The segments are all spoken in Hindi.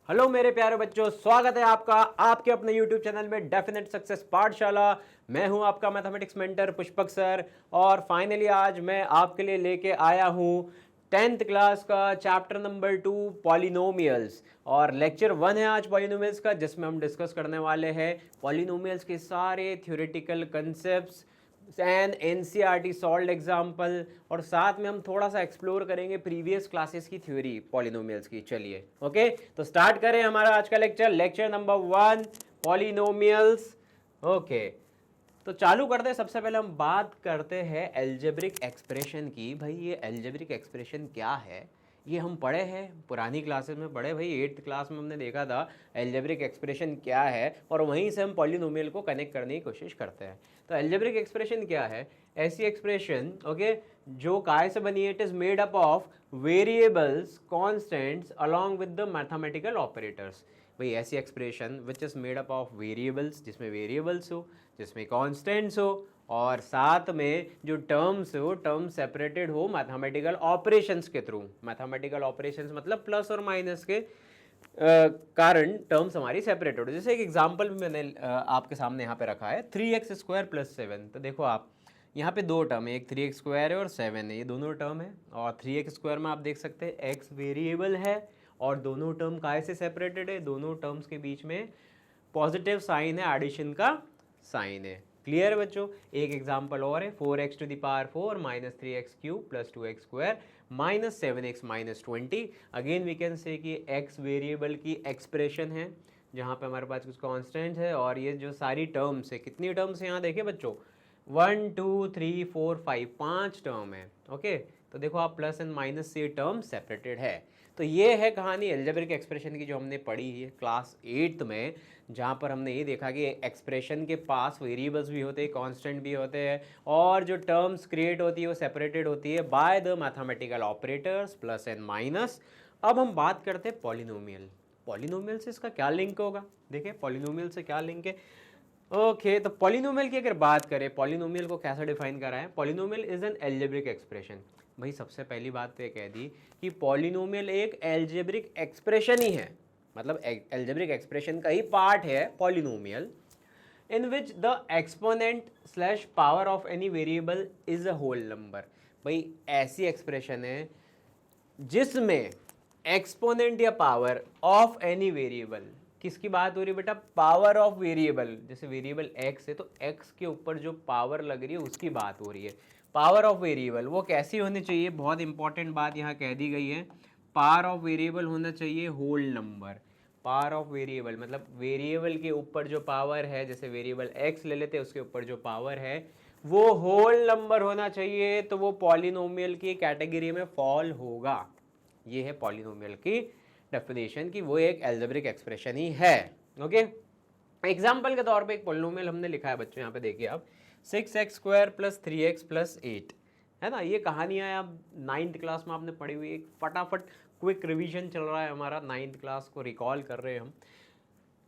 हेलो मेरे प्यारे बच्चों, स्वागत है आपका आपके अपने YouTube चैनल में डेफिनेट सक्सेस पाठशाला। मैं हूं आपका मैथमेटिक्स मेंटर पुष्पक सर और फाइनली आज मैं आपके लिए लेके आया हूं 10th क्लास का चैप्टर नंबर 2 पॉलिनोमियल्स और लेक्चर 1 है आज पॉलिनोमियल्स का, जिसमें हम डिस्कस करने वाले हैं पॉलिनोमियल्स के सारे theoretical concepts and NCERT solved example और साथ में हम थोड़ा सा एक्सप्लोर करेंगे प्रीवियस क्लासेस की थ्योरी पॉलिनोमियल्स की। चलिए ओके, तो स्टार्ट करें हमारा आज का लेक्चर नंबर 1 पॉलिनोमियल्स। ओके, तो चालू करते हैं। सबसे पहले हम बात करते हैं एल्जेब्रिक एक्सप्रेशन की। भाई ये एल्जेब्रिक एक्सप्रेशन क्या है, ये हम पढ़े हैं पुरानी क्लासेस में पढ़े। भाई 8th क्लास में हमने देखा था एल्जेब्रिक एक्सप्रेशन क्या है और वहीं से हम पॉलिनोमियल को कनेक्ट करने की कोशिश करते हैं। तो एल्जेब्रिक एक्सप्रेशन क्या है? ऐसी एक्सप्रेशन ओके जो काय से बनी है, it is made up of variables constants along with the mathematical operators. भाई ऐसी expression which is made up of variables, जिसमें वेरिएबल्स हो, जिसमें कॉन्स्टेंट्स हो और साथ में जो टर्म्स हो, टर्म्स सेपरेटेड हो मैथमेटिकल ऑपरेशंस के थ्रू। मैथमेटिकल ऑपरेशंस मतलब प्लस और माइनस के कारण टर्म्स हमारी सेपरेटेड हो। जैसे एक एग्जांपल भी मैंने आपके सामने यहाँ पे रखा है, 3x² + 7। तो देखो आप यहाँ पे दो टर्म है, एक 3x² है और 7 है, ये दोनों टर्म है। और 3x² में आप देख सकते हैं x वेरिएबल है और दोनों टर्म काय से सेपरेटेड है, दोनों टर्म्स के बीच में पॉजिटिव साइन है, एडिशन का साइन है। क्लियर है बच्चों? एक एग्जांपल और है, 4x⁴ - 3x³ + 2x² - 7x - 20। Again we can say कि x वेरिएबल की एक्सप्रेशन है जहाँ पे हमारे पास कुछ कॉन्स्टेंट है और ये जो सारी टर्म्स है, कितनी टर्म्स है यहाँ देखिए बच्चों, 1 2 3 4 5, 5 टर्म है। ओके, तो देखो आप प्लस एंड माइनस से टर्म सेपरेटेड है। तो ये है कहानी एल्जेब्रिक एक्सप्रेशन की जो हमने पढ़ी है क्लास 8th में, जहाँ पर हमने ये देखा कि एक्सप्रेशन के पास वेरिएबल्स भी होते हैं, कांस्टेंट भी होते हैं और जो टर्म्स क्रिएट होती है वो सेपरेटेड होती है by the mathematical operators plus and minus. अब हम बात करते हैं पॉलिनोमियल। पॉलिनोमियल से इसका क्या लिंक होगा? देखिए पॉलिनोमियल से क्या लिंक है। ओके, तो पॉलिनोमियल की अगर बात करें, पॉलिनोमियल को कैसे डिफाइन करा है? Polynomial is an algebraic expression. भाई सबसे पहली बात तो ये कह दी कि पॉलिनोमियल एक एल्जेब्रिक एक्सप्रेशन ही है, मतलब एल्जेब्रिक एक्सप्रेशन का ही पार्ट है polynomial, in which the exponent slash power of any variable is a whole number. भाई ऐसी एक्सप्रेशन है जिसमें एक्सपोनेंट या पावर ऑफ एनी वेरिएबल, किसकी बात हो रही है बेटा? Power of variable. जैसे वेरिएबल x है तो x के ऊपर जो पावर लग रही है उसकी बात हो रही है। पावर ऑफ वेरिएबल वो कैसी होनी चाहिए? बहुत इंपॉर्टेंट बात यहाँ कह दी गई है, पावर ऑफ वेरिएबल होना चाहिए whole number. Power of variable मतलब वेरिएबल के ऊपर जो पावर है, जैसे वेरिएबल x ले लेते हैं, उसके ऊपर जो पावर है वो होल नंबर होना चाहिए, तो वो पॉलिनोमियल की कैटेगरी में फॉल होगा। ये है पॉलिनोमियल की डेफिनेशन की वो एक एल्जेब्रिक एक्सप्रेशन ही है। ओके, एग्जाम्पल के तौर पे एक पॉलिनोमियल हमने लिखा है बच्चों, यहाँ पे देखिए आप, 6x² + 3x + 8 है ना। ये कहानियाँ आप 9th क्लास में आपने पढ़ी हुई। एक फटाफट क्विक रिवीजन चल रहा है हमारा, 9th क्लास को रिकॉल कर रहे हैं हम।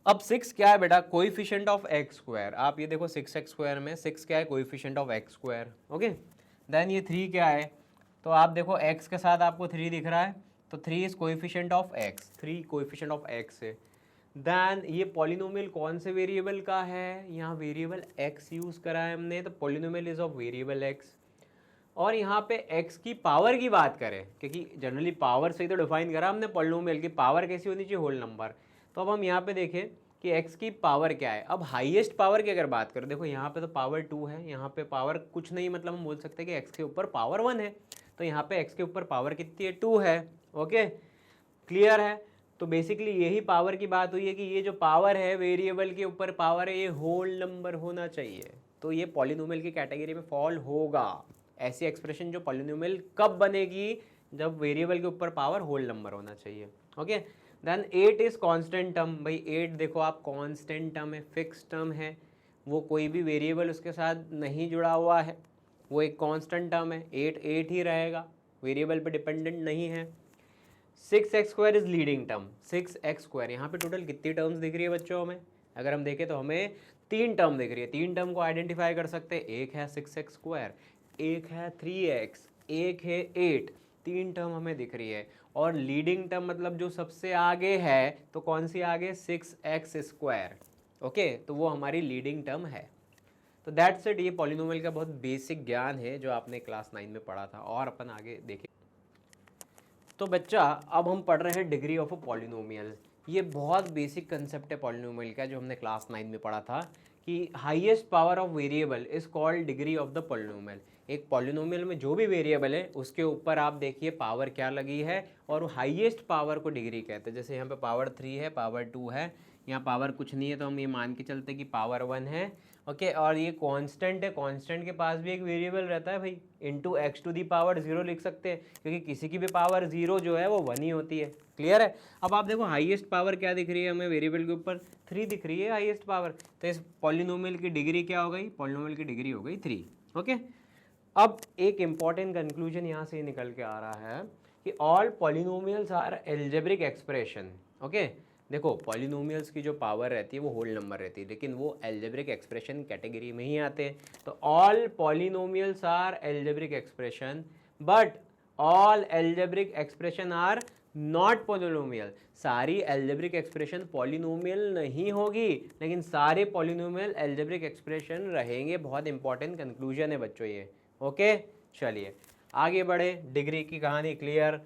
अब 6 क्या है बेटा? Coefficient of x²। आप ये देखो 6x² में 6 क्या है? Coefficient of x²। Okay, then ये 3 क्या है? तो आप देखो x के साथ आपको 3 दिख रहा है, तो 3 is coefficient of x, 3 coefficient of x है। देन ये पॉलिनोमियल कौन से वेरिएबल का है? यहाँ वेरिएबल x यूज करा है हमने, तो polynomial is of variable x। और यहाँ पे x की पावर की बात करें, क्योंकि जनरली पावर से ही तो डिफाइन करा हमने पॉलिनोमियल की, पावर कैसी होनी चाहिए? Whole number. तो अब हम यहाँ पे देखें कि x की पावर क्या है। अब हाईएस्ट पावर की अगर बात करें, देखो यहाँ पे तो पावर 2 है, यहाँ पे पावर कुछ नहीं, मतलब हम बोल सकते हैं कि x के ऊपर पावर 1 है, तो यहाँ पे x के ऊपर पावर कितनी है? 2 है। ओके, क्लियर है? तो बेसिकली यही पावर की बात हुई है कि ये जो पावर है वेरिएबल के ऊपर पावर है, ये होल नंबर होना चाहिए, तो ये पॉलिनोमियल की कैटेगरी में फॉल होगा। ऐसी एक्सप्रेशन जो पॉलिनोमियल कब बनेगी? जब वेरिएबल के ऊपर पावर होल नंबर होना चाहिए। Okay, then 8 is constant term. भाई 8 देखो आप कांस्टेंट टर्म है, फिक्स टर्म है, वो कोई भी वेरिएबल उसके साथ नहीं जुड़ा हुआ है, वो एक कांस्टेंट टर्म है, 8 8 ही रहेगा, वेरिएबल पे डिपेंडेंट नहीं है। 6x² is leading term. 6x², यहाँ पे टोटल कितनी टर्म्स दिख रही है बच्चों हमें? अगर हम देखें तो हमें 3 टर्म दिख रही है। 3 टर्म को आइडेंटिफाई कर सकते हैं, एक है 6x², एक है 3x, एक है 8। 3 टर्म हमें दिख रही है, और लीडिंग टर्म मतलब जो सबसे आगे है, तो कौन सी आगे, 6x²। ओके, तो वो हमारी लीडिंग टर्म है। तो दैट्स इट, ये पॉलिनोमियल का बहुत बेसिक ज्ञान है जो आपने क्लास 9 में पढ़ा था, और अपन आगे देखें। तो बच्चा अब हम पढ़ रहे हैं डिग्री ऑफ अ पॉलिनोमियल। ये बहुत बेसिक कंसेप्ट है पॉलिनोमियल का, जो हमने क्लास 9 में पढ़ा था कि highest power of variable is called degree of the polynomial. एक पॉलिनोमियल में जो भी वेरिएबल है उसके ऊपर आप देखिए पावर क्या लगी है, और हाईएस्ट पावर को डिग्री कहते हैं। जैसे यहाँ पे पावर 3 है, पावर 2 है, यहाँ पावर कुछ नहीं है, तो हम ये मान के चलते कि पावर 1 है। ओके, और ये कांस्टेंट है, कांस्टेंट के पास भी एक वेरिएबल रहता है भाई, into x to the power 0 लिख सकते हैं, क्योंकि किसी की भी पावर 0 जो है वो 1 ही होती है। क्लियर है? अब आप देखो हाईएस्ट पावर क्या दिख रही है हमें वेरिएबल के ऊपर, 3 दिख रही है हाईएस्ट पावर। तो इस पॉलिनोमियल की डिग्री क्या हो गई, पॉलिनोमियल की डिग्री हो गई 3। ओके, अब एक इंपॉर्टेंट कंक्लूजन यहाँ से निकल के आ रहा है कि all polynomials are algebraic expression. Okay, देखो पॉलिनोमियल्स की जो पावर रहती है वो होल नंबर रहती है, लेकिन वो एल्जेब्रिक एक्सप्रेशन कैटेगरी में ही आते हैं। तो all polynomials are algebraic expression, but all algebraic expression are not polynomial. सारी एल्जेब्रिक एक्सप्रेशन पॉलिनोमियल नहीं होगी, लेकिन सारे पॉलिनोमियल एल्जेब्रिक एक्सप्रेशन रहेंगे। बहुत इंपॉर्टेंट कंक्लूजन है बच्चों ये। ओके, चलिए आगे बढ़े, डिग्री की कहानी क्लियर।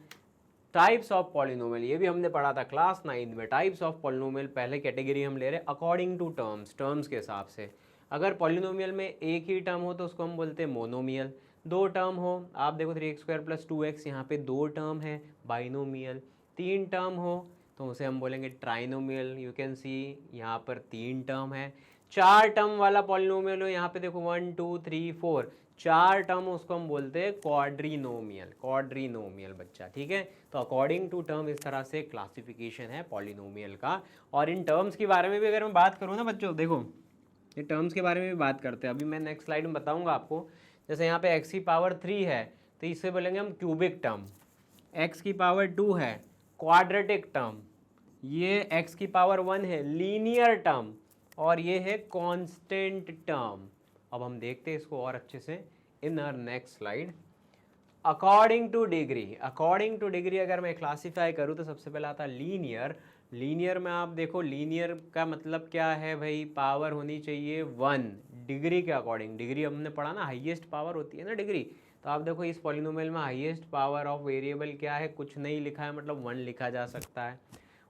टाइप्स ऑफ पॉलिनोमियल, ये भी हमने पढ़ा था क्लास 9 में। टाइप्स ऑफ पॉलिनोमियल पहले कैटेगरी हम ले रहे हैं अकॉर्डिंग टू टर्म्स, टर्म्स के हिसाब से। अगर पॉलिनोमियल में एक ही टर्म हो तो उसको हम बोलते हैं मोनोमियल। 2 टर्म हो, आप देखो 3x² + 2x, यहाँ पे 2 टर्म है, बाइनोमियल। 3 टर्म हो तो उसे हम बोलेंगे ट्राइनोमियल। यू कैन सी यहाँ पर 3 टर्म है। 4 टर्म वाला पॉलिनोमियल हो, यहाँ पे देखो 1 2 3 4, 4 टर्म, उसको हम बोलते हैं क्वाड्रीनोमियल। क्वाड्रीनोमियल बच्चा, ठीक है। तो अकॉर्डिंग टू टर्म इस तरह से क्लासिफिकेशन है पॉलिनोमियल का। और इन टर्म्स के बारे में भी अगर मैं बात करूँ ना बच्चों, देखो ये टर्म्स के बारे में भी बात करते हैं, अभी मैं नेक्स्ट स्लाइड में बताऊंगा आपको। जैसे यहाँ पे x की पावर 3 है तो इसे बोलेंगे हम क्यूबिक टर्म। x की पावर 2 है क्वाड्रेटिक टर्म। ये x की पावर 1 है लीनियर टर्म, और ये है कांस्टेंट टर्म। अब हम देखते हैं इसको और अच्छे से in our next slide. According to degree, according to degree अगर मैं क्लासीफाई करूँ तो सबसे पहले आता है लीनियर। लीनियर में आप देखो, लीनियर का मतलब क्या है भाई, पावर होनी चाहिए 1 डिग्री के अकॉर्डिंग। डिग्री हमने पढ़ा ना, हाईएस्ट पावर होती है ना डिग्री। तो आप देखो इस पॉलिनोमियल में हाईएस्ट पावर ऑफ वेरिएबल क्या है, कुछ नहीं लिखा है, मतलब 1 लिखा जा सकता है।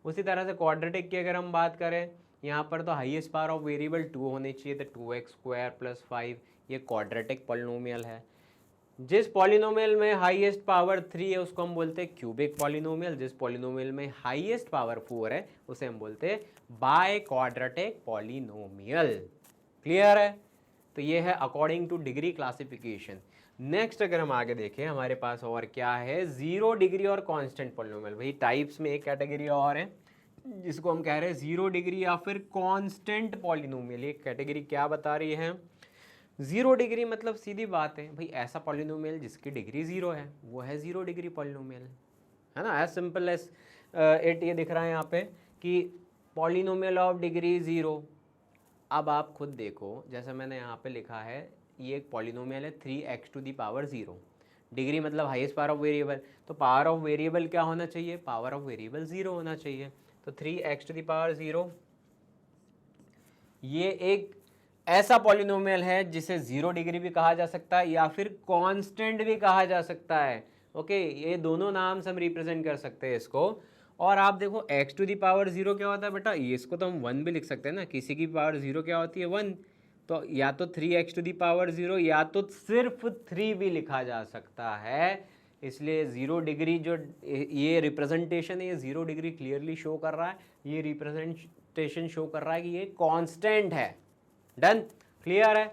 उसी तरह से क्वाड्रेटिक की अगर हम बात करें, यहाँ पर तो हाईएस्ट पावर ऑफ वेरिएबल 2 होनी चाहिए, तो 2x² + 5, ये क्वाड्रेटिक पॉलिनोमियल है। जिस पॉलिनोमियल में हाईएस्ट पावर 3 है उसको हम बोलते हैं क्यूबिक पॉलिनोमियल। जिस पॉलिनोमियल में हाईएस्ट पावर 4 है उसे हम बोलते हैं बाय क्वाड्रेटिक पॉलिनोमियल। क्लियर है? तो ये है according to degree classification. Next अगर हम आगे देखें, हमारे पास और क्या है, 0 डिग्री और कांस्टेंट पॉलिनोमियल। भाई टाइप्स में एक कैटेगरी और है जिसको हम कह रहे हैं 0 डिग्री या फिर कांस्टेंट पॉलिनोमियल। ये कैटेगरी क्या बता रही है, 0 डिग्री मतलब सीधी बात है भाई, ऐसा पॉलिनोमियल जिसकी डिग्री 0 है वो है 0 डिग्री पॉलिनोमियल, है ना। As simple as it. ये दिख रहा है यहाँ पे कि पॉलिनोमियल ऑफ डिग्री 0। अब आप खुद देखो, जैसे मैंने यहाँ पे लिखा है, ये एक पॉलिनोमियल है 3x⁴। डिग्री मतलब हाईएस्ट पावर ऑफ वेरिएबल, तो पावर ऑफ वेरिएबल क्या होना चाहिए, पावर ऑफ वेरिएबल 0 होना चाहिए। तो 3x⁴, ये एक ऐसा पॉलिनोमियल है जिसे 0 डिग्री भी कहा जा सकता है या फिर कांस्टेंट भी कहा जा सकता है। ओके, ये दोनों नाम से हम रिप्रेजेंट कर सकते हैं इसको। और आप देखो x⁴ क्या होता है बेटा, ये इसको तो हम 1 भी लिख सकते हैं ना, किसी की पावर 0 क्या होती है 1। तो या तो 3x⁴ या तो सिर्फ 3 भी लिखा जा सकता है। इसलिए 0 डिग्री जो ये रिप्रेजेंटेशन है, ये 0 डिग्री क्लियरली शो कर रहा है, ये रिप्रेजेंटेशन शो कर रहा है कि ये कांस्टेंट है। डन, क्लियर है।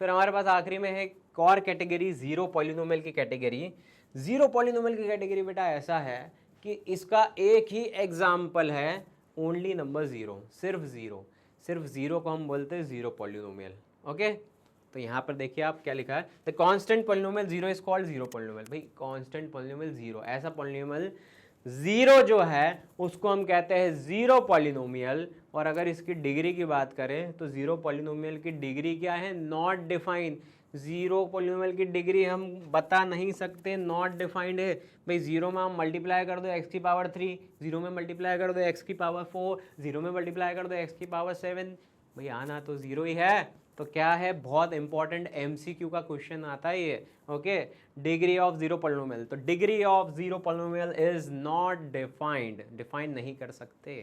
फिर हमारे पास आखिरी में है एक और कैटेगरी, 0 पॉलिनोमियल की कैटेगरी। 0 पॉलिनोमियल की कैटेगरी बेटा ऐसा है कि इसका एक ही एग्जाम्पल है, ओनली नंबर 0, सिर्फ 0। सिर्फ 0 को हम बोलते हैं 0 पॉलिनोमियल। ओके, तो यहाँ पर देखिए आप क्या लिखा है, the constant polynomial 0 is called 0 polynomial. भाई कांस्टेंट पॉलिनोमियल 0, ऐसा पॉलिनोमियल 0 जो है उसको हम कहते हैं 0 पॉलिनोमियल। और अगर इसकी डिग्री की बात करें तो 0 पॉलिनोमियल की डिग्री क्या है, नॉट डिफाइन। जीरो पॉलिनोमियल की डिग्री हम बता नहीं सकते, नॉट डिफाइंड है भाई। जीरो में हम मल्टीप्लाई कर दो एक्स की पावर 3, जीरो में मल्टीप्लाई कर दो एक्स की पावर 4, जीरो में मल्टीप्लाई कर दो एक्स की पावर 7, भाई आना तो जीरो ही है। तो क्या है, बहुत इंपॉर्टेंट एमसीक्यू का क्वेश्चन आता है ये। Okay, degree of zero polynomial, तो degree of zero polynomial is not defined, define नहीं कर सकते।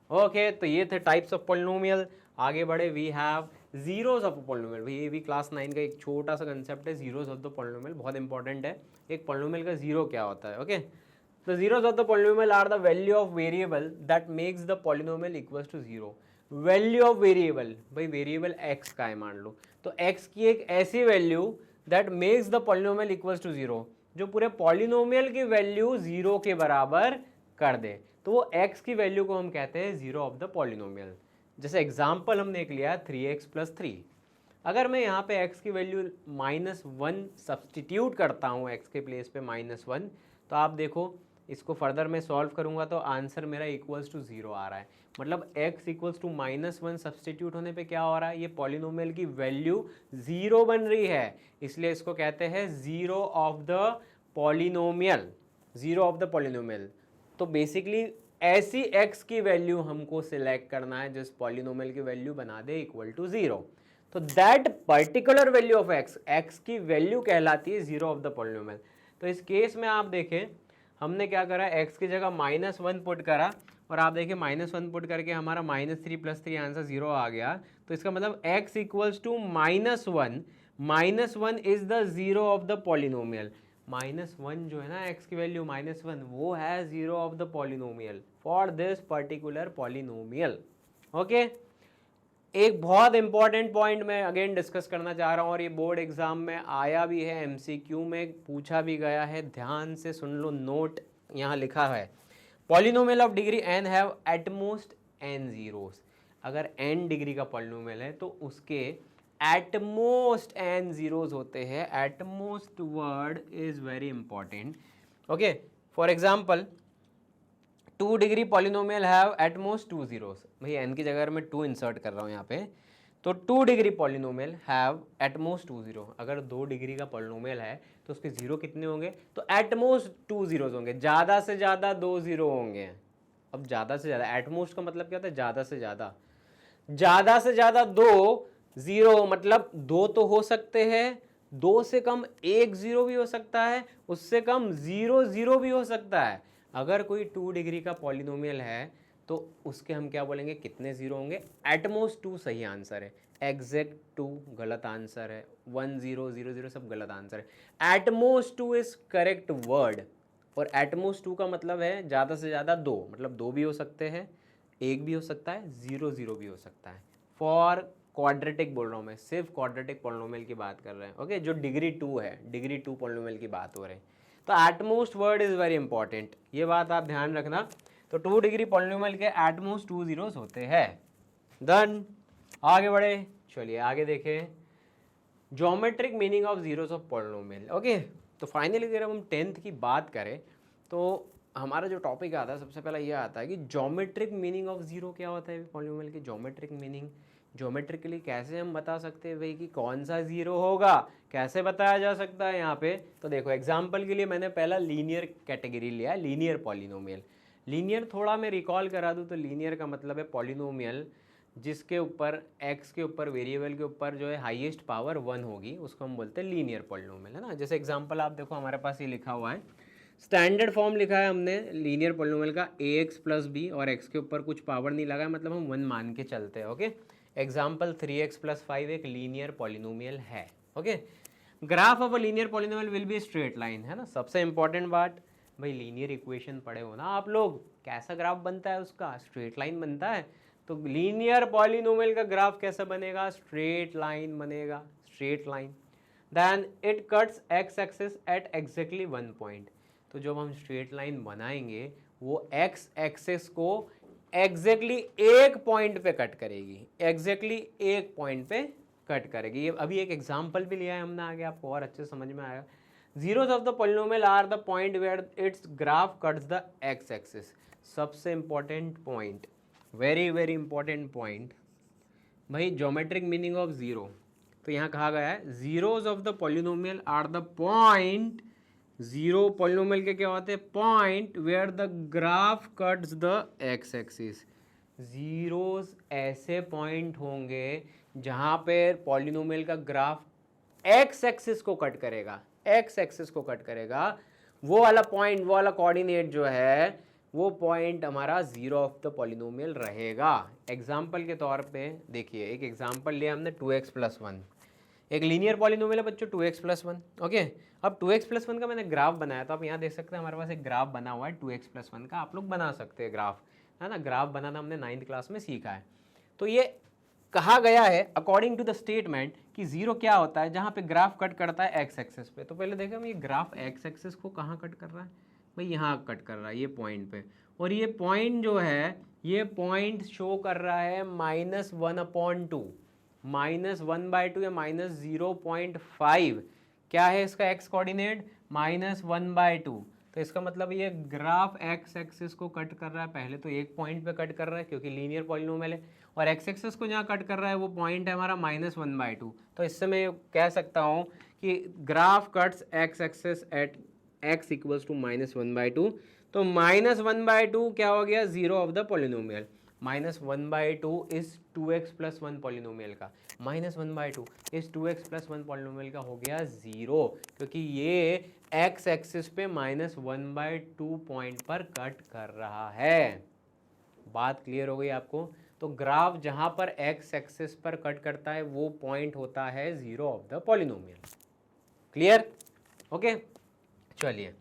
ओके, तो ये थे टाइप्स ऑफ पॉलिनोमियल। आगे बढ़े, we have zeros of polynomial. भाई ये भी क्लास 9 का एक छोटा सा कंसेप्ट है, जीरोस ऑफ द पॉलिनोमियल, बहुत इंपॉर्टेंट है। एक पॉलिनोमियल का जीरो क्या होता है। Okay, the zeros of the polynomial are the value of variable that makes the polynomial equal to zero. Value of variable, भाई वेरिएबल एक्स का है मान लो, तो एक्स की एक ऐसी value that makes the polynomial equal to zero, जो पूरे पॉलिनोमियल की वैल्यू जीरो के बराबर कर दे, तो वो x की वैल्यू को हम कहते हैं जीरो ऑफ द पॉलिनोमियल। जैसे एग्जांपल हम देख लिया 3x + 3। अगर मैं यहाँ पे x की वैल्यू -1 सब्सटीट्यूट करता हूँ, x के प्लेस पे -1, तो आप देखो इसको फर्दर मैं सॉल्व करूँगा तो आंसर मेरा इक्वल्स टू जीरो आ रहा है। मतलब x इक्वल्स टू -1 सब्सटीट्यूट होने पे क्या हो रहा है, ये पॉलिनोमियल की वैल्यू जीरो बन रही है, इसलिए इसको कहते हैं zero of the polynomial, zero of the polynomial. तो बेसिकली ऐसी x की वैल्यू हमको सिलेक्ट करना है जिस पॉलिनोमियल की वैल्यू बना दे इक्वल टू जीरो। तो that particular value of x की वैल्यू कहलाती है जीरो ऑफ द पॉलिनोमियल। तो इस केस में आप देखें, हमने क्या करा, x की जगह -1 पुट करा, और आप देखिए -1 पुट करके हमारा -3 + 3 आंसर जीरो आ गया। तो इसका मतलब x equals to -1, -1 is the zero of the polynomial. -1 जो है ना x की वैल्यू -1, वो है zero of the polynomial for this particular polynomial. Okay, एक बहुत इंपॉर्टेंट पॉइंट मैं अगेन डिस्कस करना चाह रहा हूँ, और ये बोर्ड एग्जाम में आया भी है, एमसीक्यू में पूछा भी गया है, ध्यान से सुन लो, नोट यहाँ लिखा है, polynomial of degree n have at most n zeros. अगर n डिग्री का पॉलिनोमियल है तो उसके एट मोस्ट n जीरोस होते हैं। At most word is very important. Okay, for example 2 degree polynomial have at most 2 zeros. भाई n की जगह मैं 2 इंसर्ट कर रहा हूँ यहाँ पे, तो 2 degree polynomial have at most 2 zero. अगर 2 डिग्री का पॉलिनोमियल है तो उसके जीरो कितने होंगे, तो एट मोस्ट 2 जीरोस होंगे, ज़्यादा से ज़्यादा 2 जीरो होंगे। अब ज़्यादा से ज़्यादा, एट मोस्ट का मतलब क्या होता है, ज़्यादा से ज़्यादा, ज़्यादा से ज़्यादा 2 जीरो, मतलब 2 तो हो सकते हैं, 2 से कम 1 जीरो भी हो सकता है, उससे कम 0 जीरो भी हो सकता है। अगर कोई 2 डिग्री का पॉलिनोमियल है तो उसके हम क्या बोलेंगे, कितने जीरो होंगे, एटमोस्ट 2 सही आंसर है, एग्जैक्ट 2 गलत आंसर है, 1 0 0 0 सब गलत आंसर है। एटमोस्ट 2 इज करेक्ट वर्ड, और एटमोस्ट 2 का मतलब है ज़्यादा से ज़्यादा 2, मतलब 2 भी हो सकते हैं, 1 भी हो सकता है, 0 0 भी हो सकता है। फॉर क्वाड्रेटिक बोल रहा हूँ मैं, सिर्फ क्वाड्रेटिक पॉलिनोमियल की बात कर रहे हैं। ओके, जो डिग्री 2 है, डिग्री 2 पॉलिनोमियल की बात हो रही है। तो at most word is very important, ये बात आप ध्यान रखना। तो 2 डिग्री पॉलिनोमियल के एटमोस्ट 2 जीरोस होते हैं। डन, आगे बढ़े, चलिए आगे देखें, geometric meaning of zeros of polynomial. Okay, तो फाइनली अगर हम 10th की बात करें तो हमारा जो टॉपिक आता है सबसे पहला ये आता है कि ज्योमेट्रिक मीनिंग ऑफ जीरो क्या होता है पॉलिनोमियल की। ज्योमेट्रिक मीनिंग ज्योमेट्रिकली कैसे हम बता सकते हैं भाई कि कौन सा जीरो होगा, कैसे बताया जा सकता है यहाँ पे। तो देखो एग्जांपल के लिए मैंने पहला लीनियर कैटेगरी लिया, लीनियर पॉलिनोमियल। लीनियर थोड़ा मैं रिकॉल करा दूँ तो लीनियर का मतलब है पॉलिनोमियल जिसके ऊपर x के ऊपर वेरिएबल के ऊपर जो है हाईएस्ट पावर 1 होगी, उसको हम बोलते हैं लीनियर पॉलिनोमियल, है ना। जैसे एग्जांपल आप देखो, हमारे पास ये लिखा हुआ है, स्टैंडर्ड फॉर्म लिखा है हमने लीनियर पॉलिनोमियल का ax + b, और x के ऊपर कुछ पावर नहीं लगा है, मतलब हम 1 मान के चलते हैं। ओके, एग्जाम्पल 3x + 5 एक लीनियर पॉलिनोमियल है। Okay, graph of a linear polynomial will be straight line, है ना। सबसे इंपॉर्टेंट बात, भाई लीनियर इक्वेशन पढ़े हो ना आप लोग, कैसा ग्राफ बनता है उसका, स्ट्रेट लाइन बनता है। तो लीनियर पॉलिनोमियल का ग्राफ कैसा बनेगा, स्ट्रेट लाइन बनेगा, straight line. Then it cuts x axis at exactly 1 point. तो जब हम स्ट्रेट लाइन बनाएंगे वो x एक्सिस को एग्जैक्टली एक पॉइंट पे कट करेगी, एग्जैक्टली एक पॉइंट पे कट करेगी। ये अभी एक एग्जांपल भी लिया है हमने, आगे आपको और अच्छे समझ में आएगा। Zeros of the polynomial are the point where its graph cuts the x axis. सबसे important point, very very important point, भाई ज्योमेट्रिक मीनिंग ऑफ जीरो, तो यहाँ कहा गया है zeros of the polynomial are the point, zero polynomial के क्या होते हैं, point where the graph cuts the x axis. Zeros ऐसे पॉइंट होंगे जहाँ पे पॉलिनोमियल का ग्राफ एक्स एक्सिस को कट करेगा, एक्स एक्सिस को कट करेगा, वो वाला पॉइंट, वो वाला कोऑर्डिनेट जो है वो पॉइंट हमारा जीरो ऑफ द पॉलिनोमियल रहेगा। एग्जाम्पल के तौर पे देखिए, एक एग्जाम्पल लिया हमने 2x+1, एक लीनियर पॉलिनोमियल है बच्चों 2x+1। ओके, अब 2x+1 का मैंने ग्राफ बनाया, तो आप यहाँ देख सकते हैं हमारे पास एक ग्राफ बना हुआ है 2x+1 का। आप लोग बना सकते हैं ग्राफ, है ना, ग्राफ बनाना हमने 9th क्लास में सीखा है। तो ये कहा गया है अकॉर्डिंग टू द स्टेटमेंट कि जीरो क्या होता है, जहाँ पे ग्राफ कट करता है एक्स एक्सिस पे। तो पहले देखा हम ये ग्राफ एक्स एक्सिस को कहाँ कट कर रहा है, भाई यहाँ कट कर रहा है, ये पॉइंट पे। और ये पॉइंट जो है, ये पॉइंट शो कर रहा है -1/2, -1/2 या -0.5। क्या है इसका एक्स कोऑर्डिनेट, -1/2। तो इसका मतलब ये ग्राफ एक्स एक्सिस को कट कर रहा है, पहले तो एक पॉइंट पे कट कर रहा है क्योंकि लीनियर पॉलिनोमियल है, और एक्स एक्सिस को जहाँ कट कर रहा है वो पॉइंट है हमारा -1/2। तो इससे मैं कह सकता हूँ कि graph cuts x axis at x equals to -1/2। तो -1/2 क्या हो गया, zero of the polynomial. -1/2 is 2x+1 polynomial का, -1/2 इज 2x+1 पॉलिनोमियल का हो गया जीरो, क्योंकि ये x एक्सिस पे -1/2 पॉइंट पर कट कर रहा है। बात क्लियर हो गई आपको। तो ग्राफ जहां पर x एक्सिस पर कट करता है वो पॉइंट होता है zero of the polynomial. Clear, okay. चलिए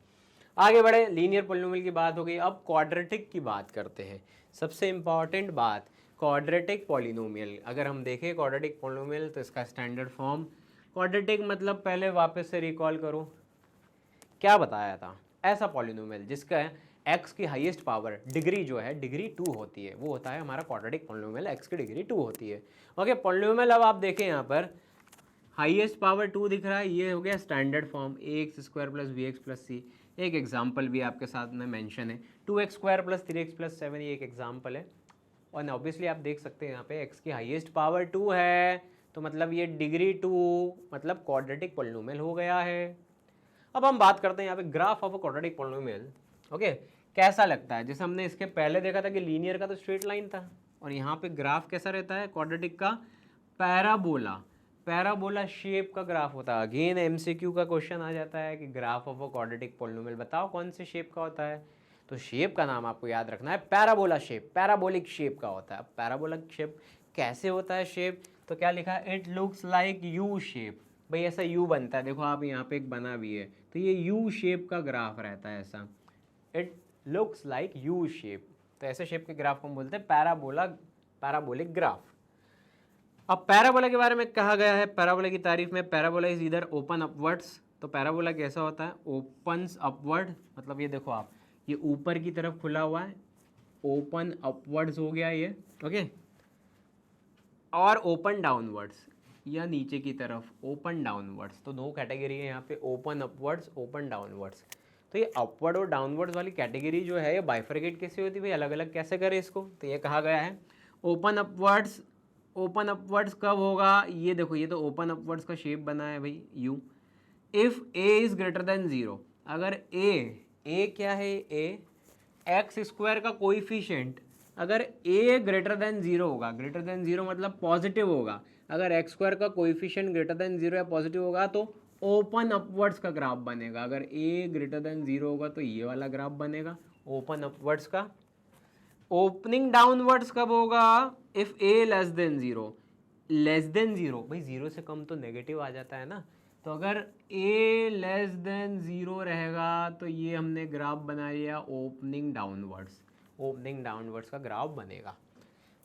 आगे बढ़े, लीनियर पॉलिनोमियल की बात हो गई, अब क्वाड्रेटिक की बात करते हैं। सबसे इंपॉर्टेंट बात, क्वाड्रेटिक पॉलिनोमियल। अगर हम देखें क्वाड्रेटिक पॉलिनोमियल तो इसका स्टैंडर्ड फॉर्म, क्वाड्रेटिक मतलब पहले वापस से रिकॉल करो, क्या बताया था, ऐसा पॉलिनोमियल जिसका x की हाईएस्ट पावर डिग्री जो है डिग्री 2 होती है, वो होता है हमारा क्वाड्रेटिक पॉलिनोमियल, x की डिग्री 2 होती है। ओके, पॉलिनोमियल अब आप देखें यहाँ पर हाईएस्ट पावर 2 दिख रहा है, ये हो गया standard form ax² + bx + c। एक एग्जाम्पल भी आपके साथ में मेंशन है, 2x² + 3x + 7, ये एक एग्जाम्पल है। और ऑब्वियसली आप देख सकते हैं यहाँ पे x की हाईएस्ट पावर 2 है, तो मतलब ये डिग्री 2 मतलब क्वाड्रेटिक पॉलिनोमियल हो गया है। अब हम बात करते हैं यहाँ पे graph of a quadratic polynomial. Okay, कैसा लगता है, जैसे हमने इसके पहले देखा था कि लीनियर का तो स्ट्रेट लाइन था, और यहाँ पे ग्राफ कैसा रहता है क्वाड्रेटिक का, पैराबोला, पैराबोला शेप का ग्राफ होता है। अगेन एमसीक्यू का क्वेश्चन आ जाता है कि graph of a quadratic polynomial बताओ कौन से शेप का होता है, तो शेप का नाम आपको याद रखना है पैराबोला शेप, पैराबोलिक शेप का होता है। पैराबोलिक शेप कैसे होता है शेप, तो क्या लिखा है, it looks like U shape, भाई ऐसा यू बनता है, देखो आप यहाँ पे एक बना भी है, तो ये यू शेप का ग्राफ रहता है ऐसा, it looks like U shape. तो ऐसे शेप के ग्राफ को हम बोलते हैं पैराबोला, पैराबोलिक ग्राफ। अब पैराबोला के बारे में कहा गया है, पैराबोला की तारीफ में, पैराबोला इज इधर ओपन अपवर्ड्स। तो पैराबोला कैसा होता है, ओपन्स अपवर्ड, मतलब ये देखो आप, ये ऊपर की तरफ खुला हुआ है, ओपन अपवर्ड्स हो गया ये, ओके, और ओपन डाउनवर्ड्स या नीचे की तरफ ओपन डाउनवर्ड्स। तो दो कैटेगरी है यहाँ पे, ओपन अपवर्ड्स, ओपन डाउनवर्ड्स। तो ये अपवर्ड और डाउनवर्ड्स वाली कैटेगरी जो है ये बाइफरकेट कैसे होती है भाई, अलग अलग कैसे करें इसको। तो ये कहा गया है ओपन अपवर्ड्स, ओपन अपवर्ड्स कब होगा, ये देखो ये तो ओपन अपवर्ड्स का शेप बना है भाई you, if A is greater than 0, अगर ए क्या है, ए x² का कोइफिशिएंट अगर a ग्रेटर देन 0 होगा, ग्रेटर देन 0 मतलब पॉजिटिव होगा, अगर x² का कोइफिशिएंट ग्रेटर देन 0 या पॉजिटिव होगा तो ओपन अपवर्ड्स का ग्राफ बनेगा। अगर a ग्रेटर देन 0 होगा तो ये वाला ग्राफ बनेगा ओपन अपवर्ड्स का। ओपनिंग डाउनवर्ड्स कब होगा, if a less than 0, less than 0 भाई 0 से कम तो नेगेटिव आ जाता है ना, तो अगर a लेस देन 0 रहेगा तो ये हमने ग्राफ बना लिया ओपनिंग डाउनवर्ड्स, ओपनिंग डाउनवर्ड्स का ग्राफ बनेगा।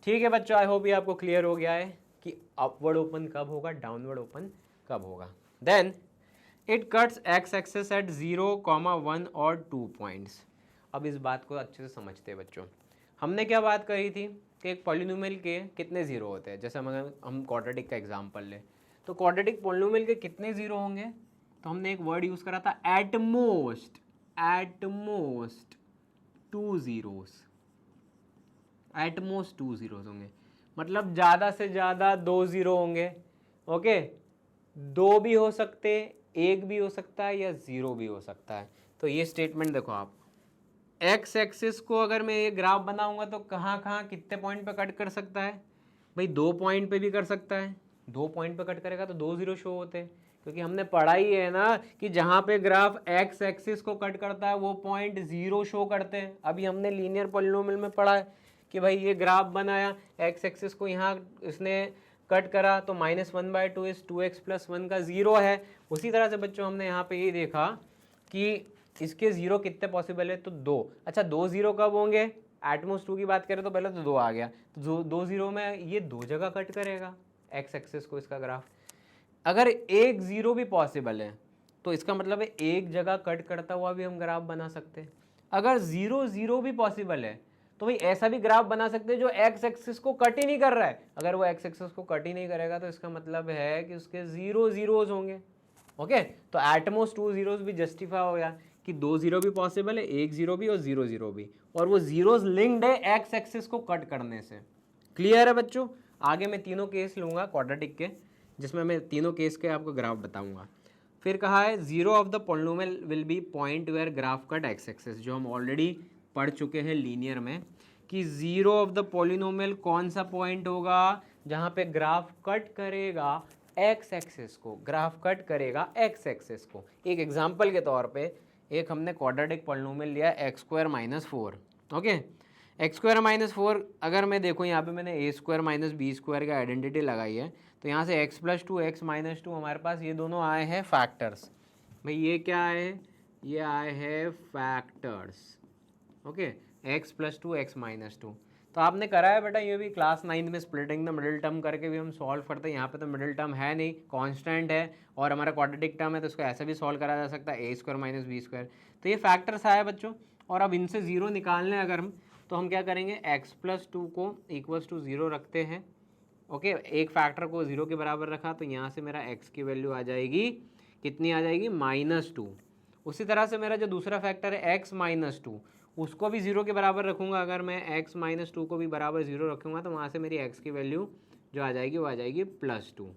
ठीक है बच्चों, आई होप ये आपको क्लियर हो गया है कि अपवर्ड ओपन कब होगा, डाउनवर्ड ओपन कब होगा। Then it cuts x axes at 0, 1 और 2 पॉइंट्स। अब इस बात को अच्छे से समझते हैं बच्चों, हमने क्या बात करी थी कि एक पॉलिनोमियल के कितने जीरो होते हैं, जैसे हम क्वाड्रेटिक का एग्जांपल लें तो क्वाड्रेटिक पॉलिनोमियल के कितने जीरो होंगे, तो हमने एक वर्ड यूज़ करा था at most, at most 2 zeros, at most 2 zeros होंगे, मतलब ज़्यादा से ज़्यादा 2 ज़ीरो होंगे। ओके, 2 भी हो सकते, 1 भी हो सकता है या 0 भी हो सकता है। तो ये स्टेटमेंट देखो आप, एक्स एक्सिस को अगर मैं ये ग्राफ बनाऊंगा तो कहाँ कहाँ कितने पॉइंट पे कट कर सकता है भाई, 2 पॉइंट पे भी कर सकता है। 2 पॉइंट पे कट करेगा तो 2 0 शो होते हैं, क्योंकि हमने पढ़ा ही है ना कि जहाँ पे ग्राफ एक्स एक्सिस को कट करता है वो पॉइंट 0 शो करते हैं। अभी हमने लीनियर पॉलिनोमियल में पढ़ा है कि भाई ये ग्राफ बनाया, एक्स एक्सिस को यहाँ इसने कट करा तो -1/2 इज 2x+1 का 0 है। उसी तरह से बच्चों हमने यहाँ पे ये देखा कि इसके 0 कितने पॉसिबल है, तो 2। अच्छा 2 0 कब होंगे, एटमोस्ट 2 की बात करें तो पहले तो 2 आ गया, तो 2 0 में ये 2 जगह कट करेगा एक्स एक्सिस को इसका ग्राफ। अगर 1 0 भी पॉसिबल है तो इसका मतलब है एक जगह कट करता हुआ भी हम ग्राफ बना सकते हैं। अगर 0 0 भी पॉसिबल है तो भाई ऐसा भी ग्राफ बना सकते हैं जो एक्स एक्सिस को कट ही नहीं कर रहा है। अगर वो एक्स एक्सिस को कट ही नहीं करेगा तो इसका मतलब है कि उसके 0 0 होंगे। ओके, तो एटमोस्ट 2 0 भी जस्टिफाई हो गया कि 2 0 भी पॉसिबल है, 1 0 भी और 0 0 भी, और वो जीरोस लिंक्ड है एक्स एक्सिस को कट करने से। क्लियर है बच्चों? आगे मैं तीनों केस लूंगा क्वाड्रेटिक के, जिसमें मैं तीनों केस के आपको ग्राफ बताऊंगा। फिर कहा है 0 of the polynomial will be point where graph cut x axis, जो हम ऑलरेडी पढ़ चुके हैं लीनियर में कि 0 ऑफ द पॉलिनोमियल कौन सा पॉइंट होगा जहाँ पे ग्राफ कट करेगा एक्स एक्सिस को, ग्राफ कट करेगा एक्स एक्सिस को। एक एग्जांपल के तौर पे एक हमने क्वाड्रेटिक पॉलिनोमियल लिया x² - 4। ओके, x² - 4 अगर मैं देखूँ यहाँ पे मैंने a² - b² का आइडेंटिटी लगाई है, तो यहाँ से x+2 x - 2 हमारे पास ये दोनों आए हैं फैक्टर्स। भाई ये क्या आए, ये आए हैं फैक्टर्स। Okay, x+2 x - 2। तो आपने करा है बेटा ये भी क्लास 9 में, स्प्लिटिंग द मिडिल टर्म करके भी हम सॉल्व करते हैं। यहाँ पे तो मिडिल टर्म है नहीं, कांस्टेंट है, और हमारा क्वाड्रेटिक टर्म है, तो इसको ऐसे भी सॉल्व करा जा सकता है a² - b²। तो ये फैक्टर्स आया बच्चों, और अब इनसे 0 निकालने अगर हम, तो हम क्या करेंगे, x+2 को =0 रखते हैं। ओके, एक फैक्टर को 0 के बराबर रखा तो यहाँ से मेरा x की वैल्यू आ जाएगी, कितनी आ जाएगी, -2। उसी तरह से मेरा जो दूसरा फैक्टर है x - 2, उसको भी 0 के बराबर रखूँगा। अगर मैं x - 2 को भी बराबर 0 रखूँगा तो वहाँ से मेरी x की वैल्यू जो आ जाएगी वो आ जाएगी +2।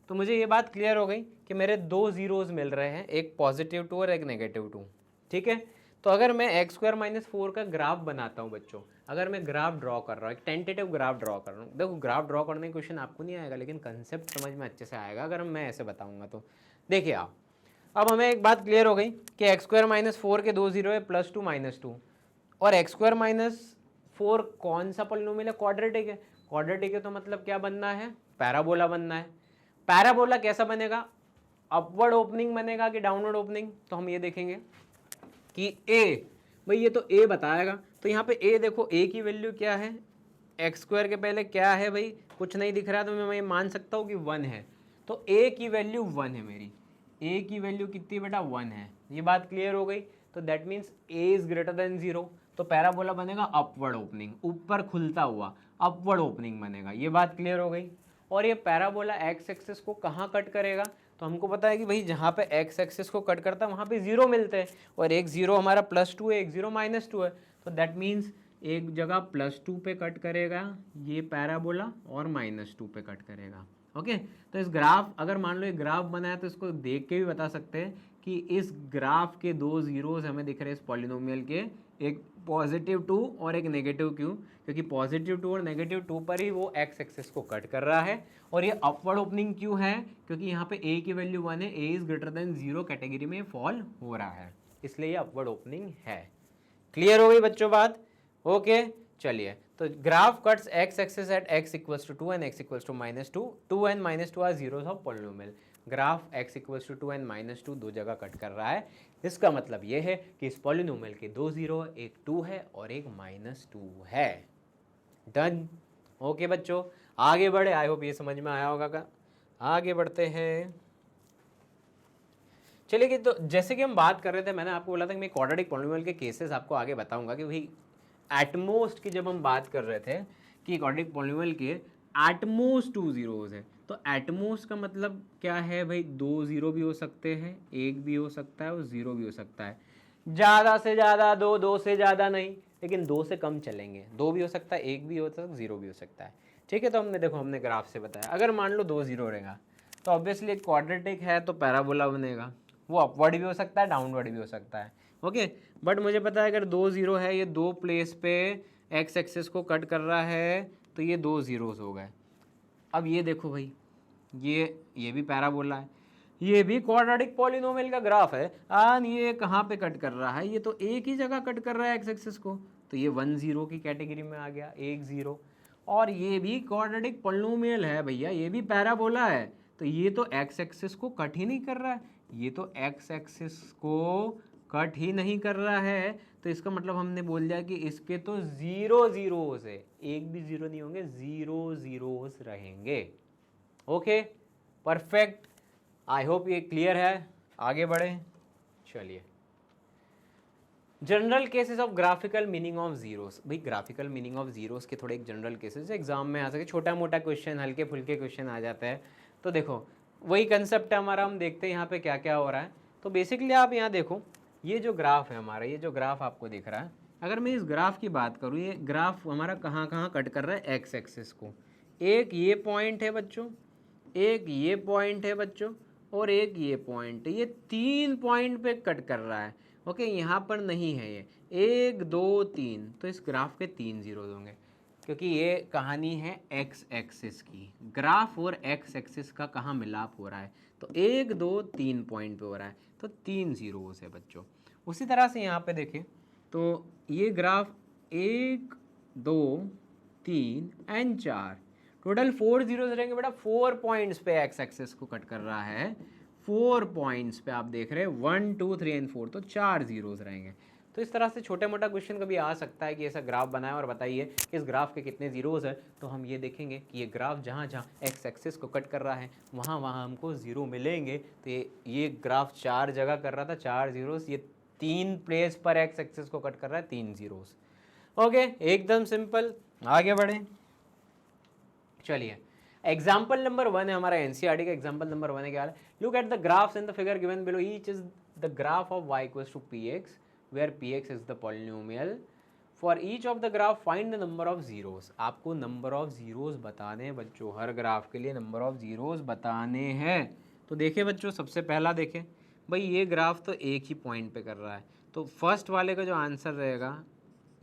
तो मुझे ये बात क्लियर हो गई कि मेरे 2 जीरोज़ मिल रहे हैं, एक +2 और एक -2। ठीक है, तो अगर मैं x² - 4 का ग्राफ बनाता हूँ बच्चों, अगर मैं ग्राफ ड्रॉ कर रहा हूँ, एक टेंटेटिव ग्राफ ड्रॉ कर रहा हूँ, देखो ग्राफ ड्रॉ करने का क्वेश्चन आपको नहीं आएगा, लेकिन कंसेप्ट समझ में अच्छे से आएगा अगर मैं ऐसे बताऊँगा तो। देखिए आप, अब हमें एक बात क्लियर हो गई कि x² - 4 के 2 0 है, +2 -2, और x² - 4 कौन सा पॉलिनोमियल है, क्वाड्रेटिक है। क्वाड्रेटिक है तो मतलब क्या बनना है, पैराबोला बनना है। पैराबोला कैसा बनेगा, अपवर्ड ओपनिंग बनेगा कि डाउनवर्ड ओपनिंग, तो हम ये देखेंगे कि a, भाई ये तो a बताएगा, तो यहाँ पे a देखो, a की वैल्यू क्या है, x² के पहले क्या है भाई, कुछ नहीं दिख रहा, तो मैं मान सकता हूँ कि 1 है, तो a की वैल्यू 1 है मेरी, a की वैल्यू कितनी बेटा, 1 है। ये बात क्लियर हो गई, तो that means a is greater than 0, तो पैराबोला बनेगा अपवर्ड ओपनिंग, ऊपर खुलता हुआ अपवर्ड ओपनिंग बनेगा। ये बात क्लियर हो गई। और ये पैराबोला एक्स एक्सिस को कहाँ कट करेगा, तो हमको पता है कि भाई जहाँ पे एक्स एक्सिस को कट करता है वहाँ पे 0 मिलते हैं, और एक 0 हमारा +2 है, एक 0 -2 है, तो दैट मीन्स एक जगह +2 पे कट करेगा ये पैराबोला, और -2 पे कट करेगा। ओके, तो इस ग्राफ, अगर मान लो एक ग्राफ बनाया तो इसको देख के भी बता सकते हैं कि इस ग्राफ के 2 जीरोज हमें दिख रहे हैं इस पॉलिनोमियल के, एक +2 और एक -2, क्योंकि +2 और -2 पर ही वो एक्स एक्सिस को कट कर रहा है। और ये अपवर्ड ओपनिंग क्यों है, क्योंकि यहाँ पे a की वैल्यू 1 है, a is greater than 0 category में फॉल हो रहा है, इसलिए ये अपवर्ड ओपनिंग है। क्लियर हो गई बच्चों बात? ओके, चलिए, तो graph cuts x axis at x = 2 and x = -2, 2 and -2 are zeros of polynomial. Graph x = 2 and -2 दो जगह कट कर रहा है, इसका मतलब ये है कि इस पॉलिनोमियल के 2 जीरो, एक 2 है और एक -2 है। डन? ओके बच्चों, आगे बढ़े, आई होप ये समझ में आया होगा का। आगे बढ़ते हैं, चलिए कि तो जैसे कि हम बात कर रहे थे, मैंने आपको बोला था कि मैं क्वाड्रेटिक पॉलिनोमियल के केसेस आपको आगे बताऊंगा कि भाई एटमोस्ट की जब हम बात कर रहे थे कि क्वाड्रेटिक पॉलिनोमियल के एटमोस्ट 2 जीरोज है, तो एटमोस्ट का मतलब क्या है भाई, 2 0 भी हो सकते हैं, 1 भी हो सकता है और 0 भी हो सकता है, ज़्यादा से ज़्यादा 2, 2 से ज़्यादा नहीं, लेकिन 2 से कम चलेंगे, 2 भी हो सकता है, 1 भी हो सकता है, 0 भी हो सकता है। ठीक है, तो हमने देखो, हमने ग्राफ से बताया, अगर मान लो 2 0 रहेगा, तो ऑब्वियसली एक क्वाड्रेटिक है तो पैराबोला बनेगा, वो अपवर्ड भी हो सकता है डाउनवर्ड भी हो सकता है। ओके, बट मुझे पता है अगर 2 0 है, ये 2 प्लेस पे एक्स एक्सिस को कट कर रहा है तो ये 2 जीरोस हो गए। अब ये देखो भाई, ये भी पैराबोला है, ये भी क्वाड्रेटिक पॉलिनोमियल का ग्राफ है, एंड ये कहाँ पे कट कर रहा है, ये तो एक ही जगह कट कर रहा है एक्स एक्सिस को, तो ये 1 0 की कैटेगरी में आ गया, 1 0। और ये भी क्वाड्रेटिक पॉलिनोमियल है भैया, ये भी पैराबोला है, तो ये तो एक्स एक्सिस को कट ही नहीं कर रहा है, ये तो एक्स एक्सिस को कट ही नहीं कर रहा है, तो इसका मतलब हमने बोल दिया कि इसके तो 0 जीरोस है, एक भी 0 नहीं होंगे, 0 जीरोस रहेंगे। ओके, परफेक्ट, आई होप ये क्लियर है। आगे बढ़े, चलिए। General cases of graphical meaning of zeros. भाई ग्राफिकल मीनिंग ऑफ जीरोस के थोड़े एक जनरल केसेस एग्जाम में आ सके, छोटा मोटा क्वेश्चन, हल्के फुल्के क्वेश्चन आ जाता है। तो देखो वही कंसेप्ट है हमारा, हम देखते हैं यहाँ पे क्या क्या हो रहा है। तो बेसिकली आप यहाँ देखो, ये जो ग्राफ है हमारा, ये जो ग्राफ आपको दिख रहा है, अगर मैं इस ग्राफ की बात करूँ, ये ग्राफ हमारा कहाँ कहाँ कट कर रहा है एक्स एक्सिस को। एक ये पॉइंट है बच्चों, एक ये पॉइंट है बच्चों, और एक ये पॉइंट है, ये 3 पॉइंट पे कट कर रहा है। ओके, यहाँ पर नहीं है ये 1 2 3, तो इस ग्राफ के 3 जीरोज होंगे, क्योंकि ये कहानी है एक्स एक्सिस की, ग्राफ और एक्स एक्सिस का कहाँ मिलाप हो रहा है, तो 1 2 3 पॉइंट पे हो रहा है, तो 3 जीरोज है बच्चों। उसी तरह से यहाँ पे देखें तो ये ग्राफ 1 2 3 एंड 4, टोटल 4 जीरोज रहेंगे बेटा, 4 पॉइंट्स पे एक्स एक्सिस को कट कर रहा है, 4 पॉइंट्स पे आप देख रहे हैं 1 2 3 एंड 4, तो 4 जीरोज रहेंगे। तो इस तरह से छोटे मोटा क्वेश्चन कभी आ सकता है कि ऐसा ग्राफ बनाए और बताइए कि इस ग्राफ के कितने जीरोज है, तो हम ये देखेंगे कि ये ग्राफ जहाँ जहाँ एक्स एक्सिस को कट कर रहा है वहाँ वहाँ हमको जीरो मिलेंगे। तो ये ग्राफ 4 जगह कर रहा था, 4 जीरोज, ये 3 प्लेस पर एक्स एक्सिस को कट कर रहा है, 3 जीरोज। ओके, एकदम सिंपल। आगे बढ़े, चलिए। एग्जाम्पल नंबर 1 है हमारा, एनसीईआरटी का एग्जाम्पल नंबर 1 है, क्या है, look at the graphs in the figure given below, each is the graph of y equals to px where px is the polynomial. For each of the graph find the number of zeros. आपको नंबर ऑफ जीरोस बताने हैं बच्चों, हर ग्राफ के लिए नंबर ऑफ जीरोस बताने हैं। तो देखिए बच्चों, सबसे पहला देखें भाई, ये ग्राफ तो एक ही पॉइंट पे कर रहा है, तो फर्स्ट वाले का जो आंसर रहेगा,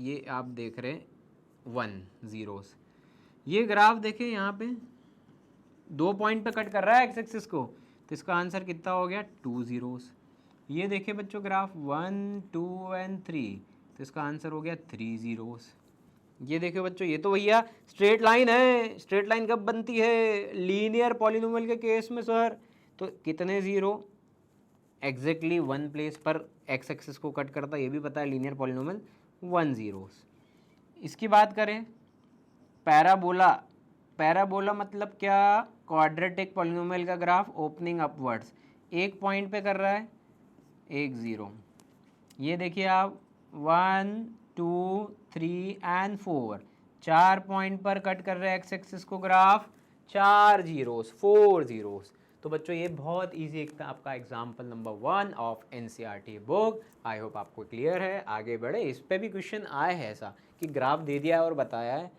ये आप देख रहे हैं 1 जीरोस। ये ग्राफ देखें यहाँ पे 2 पॉइंट पे कट कर रहा है एक्स एक्सिस को, तो इसका आंसर कितना हो गया, 2 जीरोस। ये देखिए बच्चों ग्राफ 1 2 एंड 3, तो इसका आंसर हो गया 3 जीरोस। ये देखिए बच्चों, ये तो भैया स्ट्रेट लाइन है, स्ट्रेट लाइन कब बनती है, लीनियर पॉलिनोमियल के केस में सर। तो कितने जीरो, एग्जैक्टली 1 प्लेस पर एक्स एक्सिस को कट करता, ये भी पता है लीनियर पॉलिनोमियल, 1 जीरोस। इसकी बात करें पैराबोला, पैराबोला मतलब क्या, क्वाड्रेटिक पॉलिनोमियल का ग्राफ ओपनिंग अपवर्ड्स, एक पॉइंट पे कर रहा है, 1 0। ये देखिए आप 1 2 3 एंड 4, 4 पॉइंट पर कट कर रहे हैं एक्स एक्सिस को ग्राफ, 4 जीरोस, 4 जीरोस। तो बच्चों ये बहुत इजी एक था आपका example number 1 of NCERT book. I hope आपको क्लियर है। आगे बढ़े, इस पे भी क्वेश्चन आए हैं ऐसा कि ग्राफ दे दिया है और बताया है,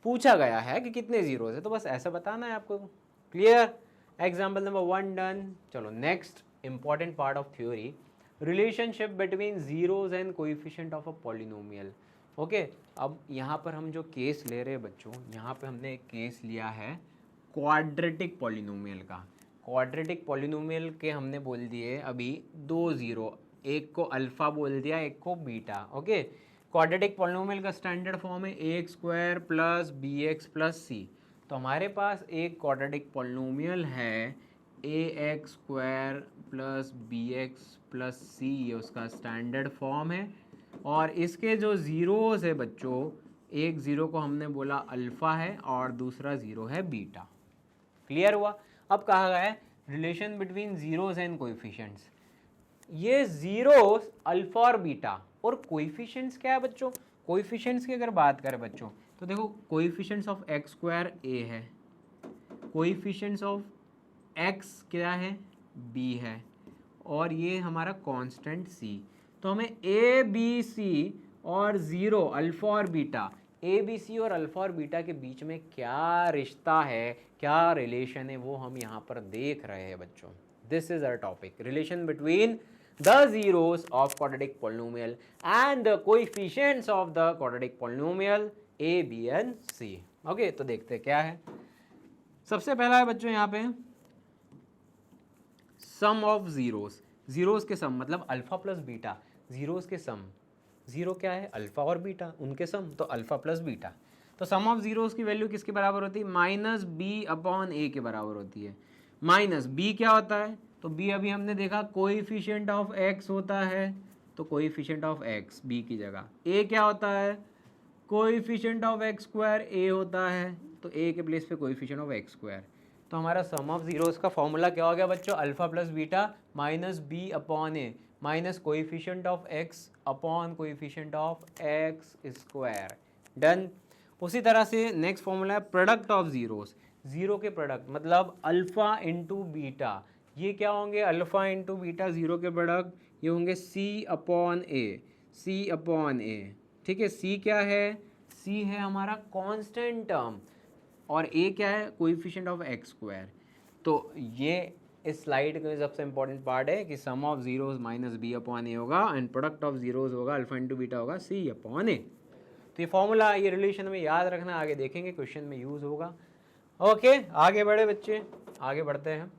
पूछा गया है कि कितने जीरोस है, तो बस ऐसा बताना है आपको। Clear, example number 1 done. चलो next important part of theory, relationship between zeros and coefficient of a polynomial. Okay, अब यहाँ पर हम जो केस ले रहे हैं बच्चों, यहाँ पे हमने एक केस लिया है क्वाड्रेटिक पॉलिनोमियल का। क्वाड्रेटिक पॉलिनोमियल के हमने बोल दिए अभी 2 जीरो, एक को अल्फा बोल दिया, एक को बीटा। ओके, क्वाड्रेटिक पॉलिनोमियल का स्टैंडर्ड फॉर्म है a square plus b x plus c. तो हमारे पास एक क्वाड्रेटिक पॉलिनोमियल है a x square plus b x plus c, ये उसका स्टैंडर्ड फॉर्म है। और इसके जो ज़ीरोज़ है बच्चों, एक ज़ीरो को हमने बोला अल्फ़ा है और दूसरा ज़ीरो है बीटा। क्लियर हुआ। अब कहा गया है relation between zeros and coefficients. ये ज़ीरोज़ अल्फ़ा और बीटा, और कोएफिशिएंट्स क्या है बच्चों, कोएफिशिएंट्स की अगर बात करें बच्चों, तो देखो कोएफिशिएंट्स ऑफ एक्स स्क्वायर ए है, कोएफिशिएंट्स ऑफ एक्स क्या है, बी है, और ये हमारा कांस्टेंट सी। तो हमें ए बी सी और ज़ीरो अल्फ़ा और बीटा, ए बी सी और अल्फा और बीटा के बीच में क्या रिश्ता है, क्या रिलेशन है, वो हम यहाँ पर देख रहे हैं बच्चों। This is our topic, relation between the zeros of quadratic polynomial and the coefficients of the quadratic polynomial a, b and c। Okay, तो देखते हैं क्या है। सबसे पहला है बच्चों यहाँ पे सम ऑफ जीरोस, जीरोस के सम मतलब अल्फा प्लस बीटा, जीरोस के सम, जीरो क्या है, अल्फा और बीटा, उनके सम, तो अल्फा प्लस बीटा। तो सम ऑफ जीरोस की वैल्यू किसके बराबर होती है, माइनस बी अपॉन ए के बराबर होती है। माइनस बी क्या होता है, तो बी अभी हमने देखा कोएफिशिएंट ऑफ एक्स होता है, तो कोएफिशिएंट ऑफ एक्स बी की जगह। ए क्या होता है, कोएफिशिएंट ऑफ एक्स स्क्वायर ए होता है, तो ए के प्लेस पे कोएफिशिएंट ऑफ एक्स स्क्वायर। तो हमारा सम ऑफ जीरोस का फॉर्मूला क्या हो गया बच्चों, alpha plus beta minus b upon a minus coefficient of x upon coefficient of x square. Done. उसी तरह से नेक्स्ट फॉर्मूला है प्रोडक्ट ऑफ जीरोस, जीरो के प्रोडक्ट मतलब अल्फा इंटू बीटा, ये क्या होंगे, अल्फा इंटू बीटा जीरो के प्रोडक्ट, ये होंगे सी अपॉन ए, सी अपॉन ए। ठीक है, सी क्या है, सी है हमारा कांस्टेंट टर्म और ए क्या है, कोएफिशिएंट ऑफ एक्स स्क्वायर। तो ये इस स्लाइड का सबसे इंपॉर्टेंट पार्ट है कि sum of zeros minus b upon a होगा एंड प्रोडक्ट ऑफ जीरोस होगा अल्फा इंटू बीटा होगा सी अपॉन ए। तो ये फॉर्मूला, ये रिलेशन में याद रखना, आगे देखेंगे क्वेश्चन में यूज होगा। ओके, आगे बढ़े बच्चे, आगे बढ़ते हैं।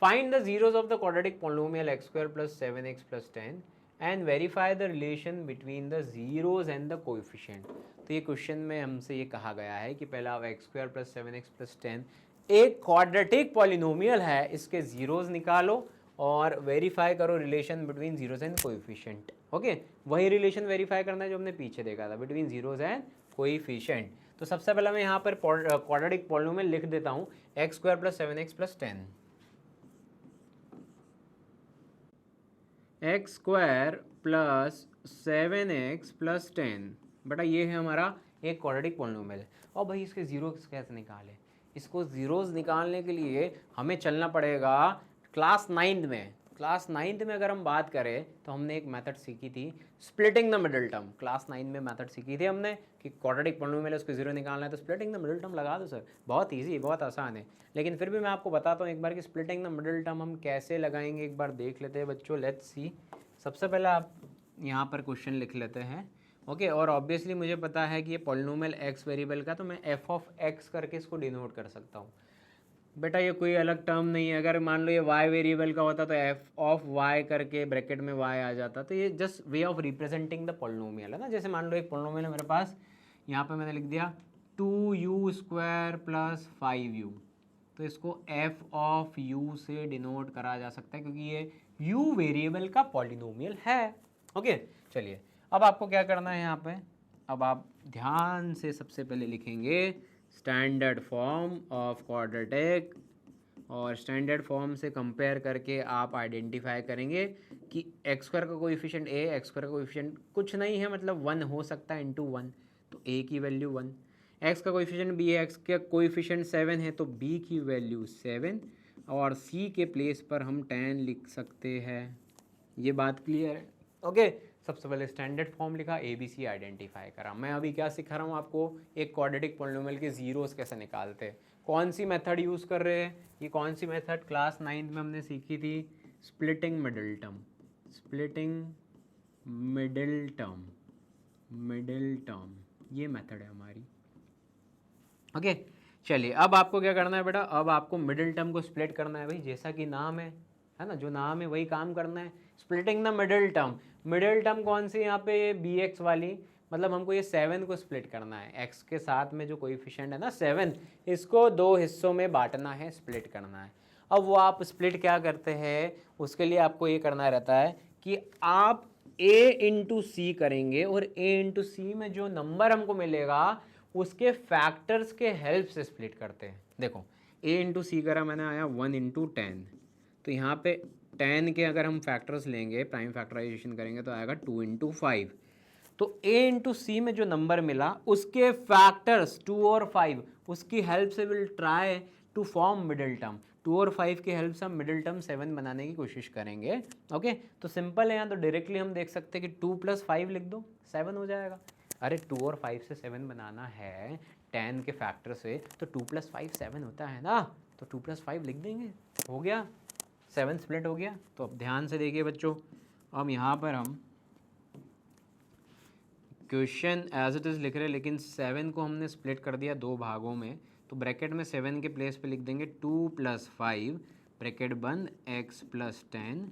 Find the zeros of the quadratic polynomial x square plus 7x plus 10 and verify the relation between the zeros and the coefficient. तो ये क्वेश्चन में हमसे ये कहा गया है कि पहला आप x square plus 7x plus 10 एक क्वाड्रेटिक पॉलिनोमियल है, इसके जीरोस निकालो और वेरीफाई करो relation between zeros and coefficient. Okay, वही रिलेशन वेरीफाई करना है जो हमने पीछे देखा था बिटवीन जीरोस एंड कोएफिशिएंट। तो सबसे पहले मैं यहाँ पर क्वाड्रेटिक पॉलिनोमियल लिख देता हूँ, x square plus 7x plus 10, x square plus 7x plus 10 बेटा, ये है हमारा एक क्वाड्रेटिक पॉलिनोमियल। और भाई इसके जीरोस कैसे निकालें, इसको जीरोस निकालने के लिए हमें चलना पड़ेगा क्लास 9th में। क्लास 9th में अगर हम बात करें तो हमने एक मेथड सीखी थी splitting the middle term. Class 9 में मेथड सीखी थी हमने कि क्वाड्रेटिक पॉलिनोमियल है, उसको जीरो निकालना है तो स्प्लिटिंग द मिडिल टर्म लगा दो सर, बहुत इजी, बहुत आसान है। लेकिन फिर भी मैं आपको बताता हूँ एक बार कि स्प्लिटिंग द मिडिल टर्म हम कैसे लगाएंगे, एक बार देख लेते हैं बच्चों, लेट्स सी। सबसे पहले आप यहाँ पर क्वेश्चन लिख लेते हैं। ओके, और ऑब्वियसली मुझे पता है कि ये पॉलिनोमियल एक्स वेरिएबल का, तो मैं एफ ऑफ एक्स करके इसको डिनोट कर सकता हूँ। बेटा ये कोई अलग टर्म नहीं है, अगर मान लो ये y वेरिएबल का होता तो एफ ऑफ y करके ब्रैकेट में y आ जाता। तो ये just way of representing the polynomial है ना। जैसे मान लो एक पॉलिनोमियल है मेरे पास, यहाँ पे मैंने लिख दिया 2u स्क्वायर प्लस 5u, तो इसको f ऑफ u से डिनोट करा जा सकता है क्योंकि ये u वेरिएबल का पॉलिनोमियल है। ओके, चलिए अब आपको क्या करना है यहाँ पे, अब आप ध्यान से सबसे पहले लिखेंगे स्टैंडर्ड फॉर्म ऑफ क्वाड्रेटिक, और स्टैंडर्ड फॉर्म से कंपेयर करके आप आइडेंटिफाई करेंगे कि एक्स स्क्वायर का कोएफिशिएंट ए, एक्स स्क्वायर का कोएफिशिएंट कुछ नहीं है मतलब 1 हो सकता है इंटू 1, तो ए की वैल्यू 1। एक्स का कोएफिशिएंट बी है, एक्स का कोएफिशिएंट 7 है तो बी की वैल्यू 7, और सी के प्लेस पर हम 10 लिख सकते हैं। ये बात क्लियर है। ओके, सबसे पहले स्टैंडर्ड फॉर्म लिखा, ए बी सी आइडेंटिफाई करा। मैं अभी क्या सिखा रहा हूँ आपको, एक क्वाड्रेटिक पॉलिनोमियल के जीरोस कैसे निकालते हैं, कौन सी मेथड यूज़ कर रहे हैं, ये कौन सी मेथड क्लास 9th में हमने सीखी थी, splitting middle term, splitting middle term, middle term, ये मेथड है हमारी। ओके, चलिए अब आपको क्या करना है बेटा, अब आपको मिडिल टर्म को स्प्लिट करना है भाई, जैसा कि नाम है ना, जो नाम है वही काम करना है, splitting the middle term. Middle term कौन सी, यहाँ पे बी एक्स वाली, मतलब हमको ये 7 को स्प्लिट करना है, एक्स के साथ में जो कोएफिशिएंट है ना 7, इसको 2 हिस्सों में बांटना है, स्प्लिट करना है। अब वो आप स्प्लिट क्या करते हैं, उसके लिए आपको ये करना रहता है कि आप a इंटू सी करेंगे, और a इंटू सी में जो नंबर हमको मिलेगा उसके फैक्टर्स के हेल्प से स्प्लिट करते हैं। देखो a इंटू सी करा मैंने, आया 1 इंटू 10, तो यहाँ पे 10 के अगर हम फैक्टर्स लेंगे, प्राइम फैक्टराइजेशन करेंगे तो आएगा 2 इंटू 5। तो a इंटू सी में जो नंबर मिला उसके फैक्टर्स 2 और 5, उसकी हेल्प से will try to form middle term. 2 और 5 की हेल्प से हम मिडिल टर्म 7 बनाने की कोशिश करेंगे। ओके, तो सिंपल है, यहाँ तो डायरेक्टली हम देख सकते हैं कि 2 + 5 लिख दो, 7 हो जाएगा। अरे 2 और 5 से 7 बनाना है 10 के फैक्टर से, तो 2 + 5 7 होता है ना, तो 2 + 5 लिख देंगे, हो गया, 7 स्प्लिट हो गया। तो अब ध्यान से देखिए बच्चों, अब यहाँ पर हम क्वेश्चन एज इट इज़ लिख रहे हैं, लेकिन 7 को हमने स्प्लिट कर दिया 2 भागों में, तो ब्रैकेट में 7 के प्लेस पे लिख देंगे 2 + 5 ब्रैकेट बंद x + 10,